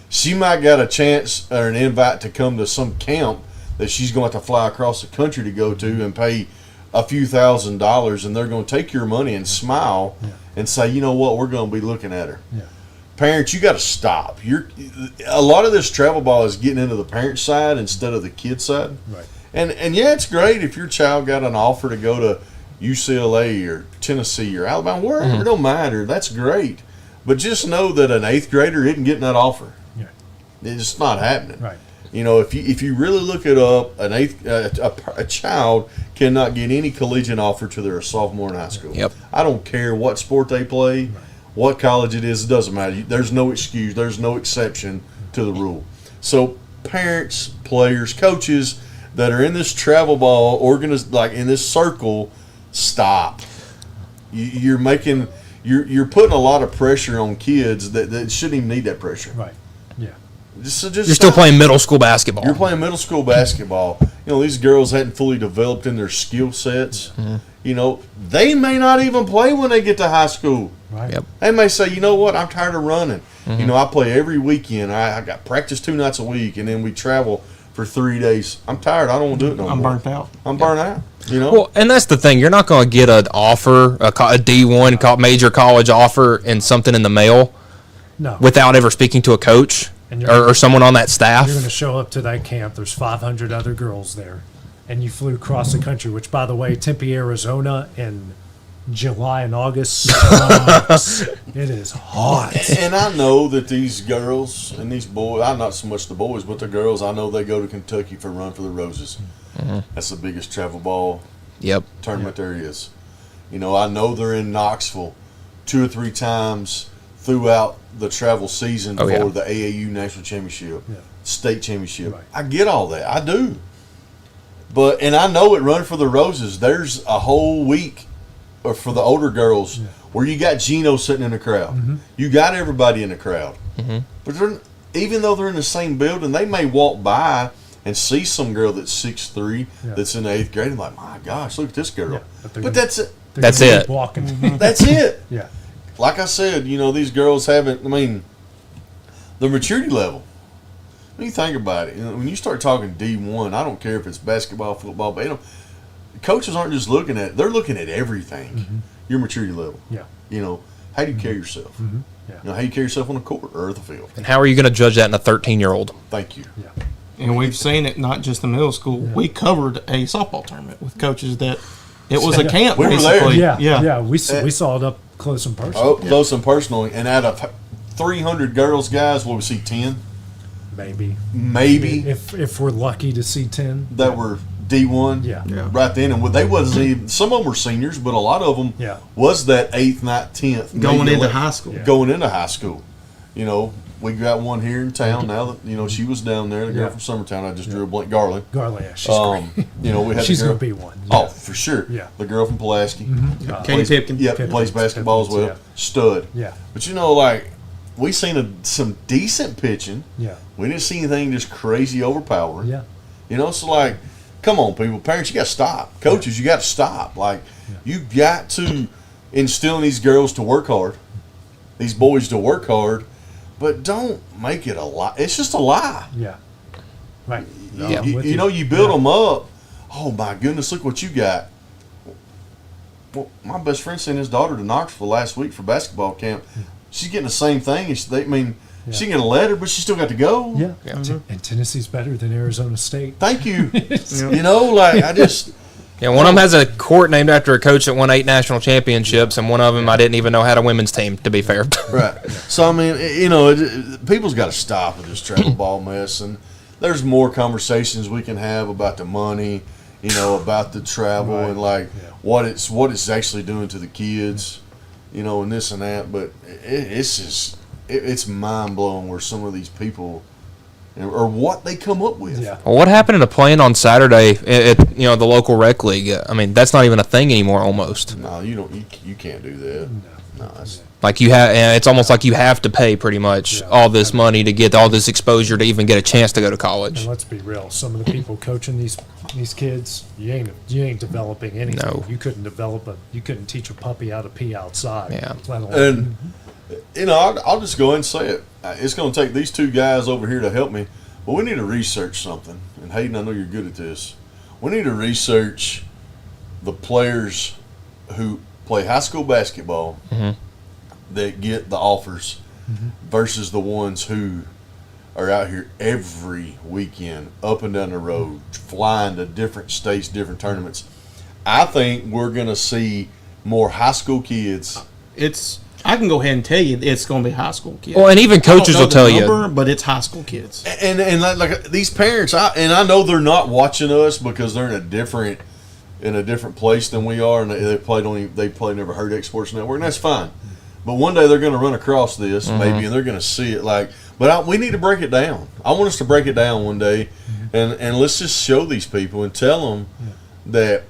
She might got a chance or an invite to come to some camp that she's going to have to fly across the country to go to and pay a few $1,000s, and they're going to take your money and smile and say, you know what, we're going to be looking at her.
Yeah.
Parents, you got to stop. A lot of this travel ball is getting into the parent side instead of the kid side.
Right.
And yeah, it's great if your child got an offer to go to UCLA or Tennessee or Alabama, wherever, it don't matter. That's great. But just know that an 8th grader isn't getting that offer.
Yeah.
It's not happening.
Right.
If you really look it up, a child cannot get any collegiate offer till they're a sophomore in high school.
Yep.
I don't care what sport they play, what college it is, it doesn't matter. There's no excuse. There's no exception to the rule. So parents, players, coaches that are in this travel ball like in this circle, stop. You're putting a lot of pressure on kids that shouldn't even need that pressure.
Right. Yeah.
You're still playing middle school basketball.
You're playing middle school basketball. These girls hadn't fully developed in their skill sets.
Mm-hmm.
They may not even play when they get to high school.
Right.
Yep.
They may say, you know what, I'm tired of running.
Mm-hmm.
I play every weekend. I got practice 2 nights a week, and then we travel for 3 days. I'm tired. I don't want to do it no more.
I'm burnt out.
I'm burnt out.
Well, and that's the thing. You're not going to get an offer, a D1 major college offer, and something in the mail without ever speaking to a coach or someone on that staff.
You're going to show up to that camp. There's 500 other girls there. And you flew across the country, which, by the way, Tempe, Arizona in July and August sucks. It is hot.
And I know that these girls and these boys, not so much the boys, but the girls, I know they go to Kentucky for Run for the Roses.
Mm-hmm.
That's the biggest travel ball tournament there is. I know they're in Knoxville 2 or 3 times throughout the travel season for the AAU National Championship, State Championship. Right. I get all that. I do. And I know at Run for the Roses, there's a whole week for the older girls where you got Gino sitting in the crowd. Mm-hmm. You got everybody in the crowd. Mm-hmm. But even though they're in the same building, they may walk by and see some girl that's 6'3", that's in the 8th grade, and like, my gosh, look at this girl. But that's it.
That's it.
Walking.
That's it.
Yeah.
Like I said, these girls haven't. I mean, the maturity level. When you think about it, when you start talking D1, I don't care if it's basketball, football, but coaches aren't just looking at. They're looking at everything.
Mm-hmm.
Your maturity level.
Yeah.
How do you carry yourself?
Mm-hmm. Yeah.
How you carry yourself on the court or the field.
And how are you going to judge that in a 13-year-old?
Thank you.
Yeah.
And we've seen it not just in middle school. Yeah. We covered a softball tournament with coaches that it was a camp.
We were there.
Yeah. We saw it up close and personal.
Close and personal. And out of 300 girls, guys, will we see 10? Maybe.
If we're lucky to see 10
that were D1.
Yeah.
Right then, and they wasn't even. Some of them were seniors, but a lot of them was that 8th, 9th, 10th
going into high school.
Yeah. Going into high school. We got one here in town now that she was down there. The girl from Summertown. I just drew a blank. Garland.
Yeah, she's great.
We had
she's
the girl,
gonna be one.
Oh, for sure.
Yeah.
The girl from Pulaski.
Mm-hmm.
Katie Pipkin.
Yeah, plays basketball as well. Stud.
Yeah.
But we seen some decent pitching.
Yeah.
We didn't see anything just crazy overpowering.
Yeah.
So come on, people. Parents, you got to stop. Coaches, you got to stop. You got to instill in these girls to work hard, these boys to work hard, but don't make it a lie. It's just a lie.
Yeah. Right.
You build them up. Oh, my goodness, look what you got. Well, my best friend sent his daughter to Knoxville last week for basketball camp. She's getting the same thing. She can get a letter, but she still got to go.
Yeah. And Tennessee's better than Arizona State.
Thank you. I just.
Yeah, one of them has a court named after a coach that won 8 national championships, and one of them I didn't even know had a women's team, to be fair.
Right. So, people's got to stop with this travel ball mess, and there's more conversations we can have about the money, about the travel, and what it's actually doing to the kids, and this and that. But it's just it's mind blowing where some of these people or what they come up with.
Yeah.
Well, what happened to playing on Saturday at the local rec league? I mean, that's not even a thing anymore. Almost.
No, you don't. You can't do that. No, it's
it's almost like you have to pay pretty much all this money to get all this exposure to even get a chance to go to college.
And let's be real, some of the people coaching these kids, you ain't developing anything.
No.
You couldn't teach a puppy how to pee outside.
Yeah.
And I'll just go ahead and say it. It's going to take these two guys over here to help me, but we need to research something. And Hayden, I know you're good at this. We need to research the players who play high school basketball that get the offers versus the ones who are out here every weekend, up and down the road, flying to different states, different tournaments. I think we're going to see more high school kids.
I can go ahead and tell you it's going to be high school kids.
Well, and even coaches will tell you.
But it's high school kids.
And like these parents, I know they're not watching us because they're in a different place than we are, and they probably never heard X Sports Network, and that's fine. But one day they're going to run across this maybe, and they're going to see it. We need to break it down. I want us to break it down one day, and let's just show these people and tell them that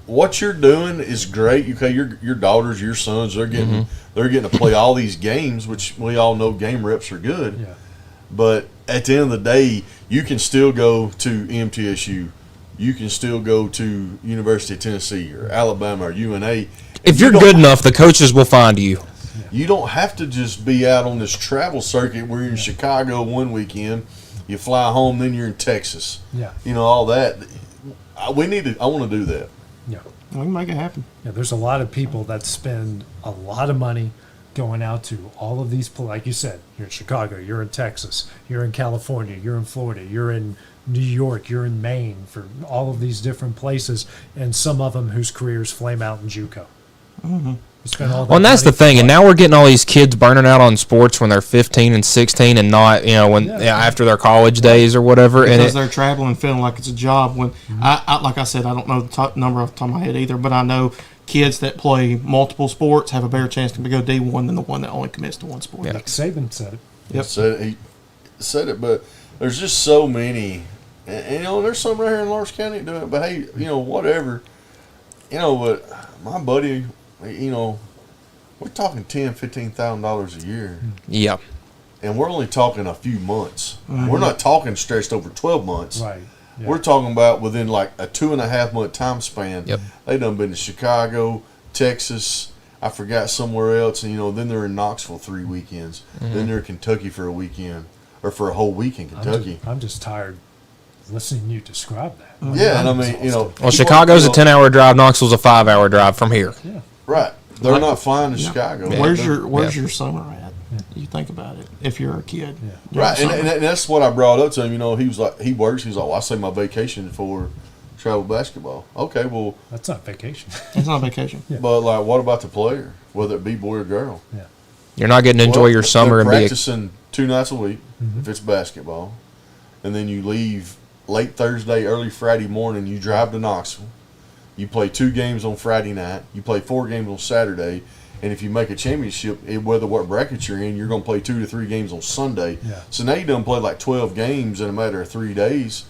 what you're doing is great. Okay, your daughters, your sons, they're getting to play all these games, which we all know game reps are good.
Yeah.
But at the end of the day, you can still go to MTSU. You can still go to University of Tennessee or Alabama or UNA.
If you're good enough, the coaches will find you.
You don't have to just be out on this travel circuit where you're in Chicago one weekend, you fly home, then you're in Texas.
Yeah.
All that. I want to do that.
Yeah.
We can make it happen.
Yeah, there's a lot of people that spend a lot of money going out to all of these, like you said, you're in Chicago, you're in Texas, you're in California, you're in Florida, you're in New York, you're in Maine, for all of these different places, and some of them whose careers flame out in JUCO.
And that's the thing. And now we're getting all these kids burning out on sports when they're 15 and 16 and not, after their college days or whatever.
Because they're traveling feeling like it's a job. When like I said, I don't know the top number off the top of my head either, but I know kids that play multiple sports have a better chance to go D1 than the one that only commits to one sport.
Yeah. Like Saban said it.
Yep.
He said it, but there's just so many. And there's some right here in Lawrence County doing it, but hey, whatever. But my buddy, we're talking $10,000, $15,000 a year.
Yeah.
and we're only talking a few months.
Mhm.
We're not talking stretched over 12 months.
Right. Yeah.
We're talking about within like a 2.5 month time span.
Yep.
They done been to Chicago, Texas. I forgot somewhere else, and then they're in Knoxville 3 weekends.
Mhm.
Then they're in Kentucky for a weekend, or for a whole week in Kentucky.
I'm just tired listening you describe that.
Yeah, and I mean,
Well, Chicago's a 10-hour drive. Knoxville's a 5-hour drive from here.
Yeah.
Right. They're not flying to Chicago.
Where's
They're-
your summer at? You think about it. If you're a kid,
Right, and that's what I brought up to him. He was like, he works. He's like, well, I say my vacation for travel basketball. Okay, well,
That's not vacation.
It's not vacation.
but like, what about the player, whether it be boy or girl?
Yeah.
You're not getting to enjoy your summer
They're
and be
practicing 2 nights a week if it's basketball, and then you leave late Thursday, early Friday morning. You drive to Knoxville. You play 2 games on Friday night. You play 4 games on Saturday. And if you make a championship, whether what bracket you're in, you're going to play 2 to 3 games on Sunday.
Yeah.
So now you done play like 12 games in a matter of 3 days.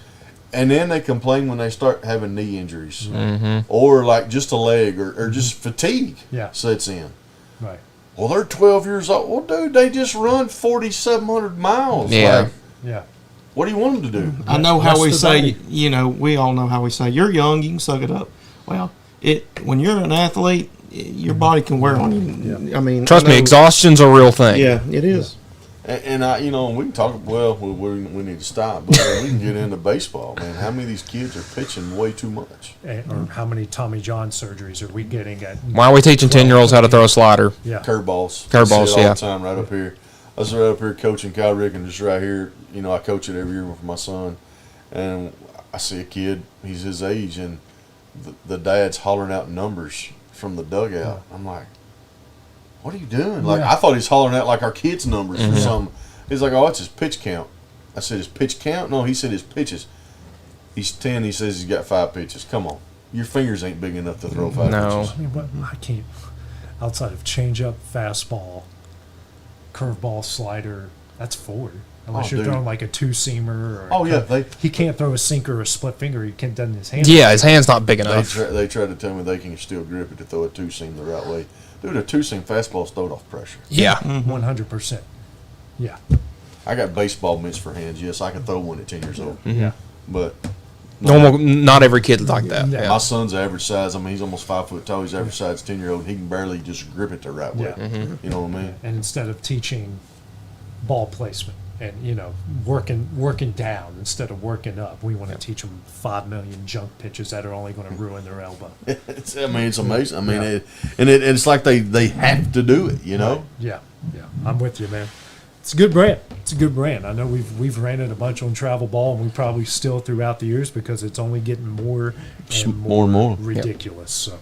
And then they complain when they start having knee injuries.
Mhm.
Or like just a leg or just fatigue
Yeah.
sets in.
Right.
Well, they're 12 years old. Well, dude, they just run 4,700 miles.
Yeah.
Like,
Yeah.
what do you want them to do?
I know how
Rest
we
the
say,
body.
we all know how we say, you're young, you can suck it up. Well, when you're an athlete, your body can wear on you. I mean,
Trust
I
me,
know-
exhaustion's a real thing.
Yeah, it is.
And I, we can talk. Well, we need to stop, but we can get into baseball, man. How many of these kids are pitching way too much?
Or how many Tommy John surgeries are we getting at?
Why are we teaching 10-year-olds how to throw a slider?
Yeah.
Curveballs.
Curveballs,
I see it all
yeah.
the time right up here. I was right up here coaching Kyle Rick, and just right here, I coach it every year for my son, and I see a kid. He's his age, and the dad's hollering out numbers from the dugout. I'm like, what are you doing? Like,
Yeah.
I thought he's hollering out like our kids' numbers
Mm-hmm.
or something. He's like, oh, it's his pitch count. I said, his pitch count? No, he said his pitches. He's 10. He says he's got 5 pitches. Come on. Your fingers ain't big enough to throw 5
No.
pitches.
I mean, what I can't. Outside of changeup, fastball, curveball, slider, that's 4. Unless
Oh,
you're
dude.
throwing like a 2-seamer or.
Oh, yeah,
he can't throw a sinker or a split finger. He can't done his hand.
Yeah, his hand's not big enough.
They try to tell me they can still grip it to throw a 2-seam the right way. Dude, a 2-seam fastball's thrown off pressure.
Yeah.
100%. Yeah.
I got baseball mitts for hands. Yes, I can throw one at 10 years old.
Yeah.
But
Not every kid's like that.
Yeah.
my son's average size. I mean, he's almost 5 foot tall. He's average size 10-year-old. He can barely just grip it the right way.
Yeah.
You know what I mean?
And instead of teaching ball placement and working down instead of working up, we want to teach them 5 million junk pitches that are only going to ruin their elbow.
It's amazing. I mean, it's like they have to do it.
Yeah, I'm with you, man. It's a good brand. It's a good brand. I know we've ran it a bunch on travel ball, and we probably still throughout the years because it's only getting more and
more.
ridiculous. So,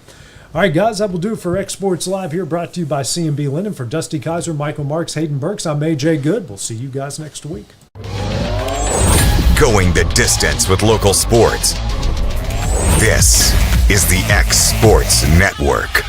all right, guys, that will do it for Exports Live here, brought to you by C&B Linen. For Dusty Kaiser, Michael Marks, Hayden Burks, I'm AJ Good. We'll see you guys next week.
Going the distance with local sports. This is the X Sports Network.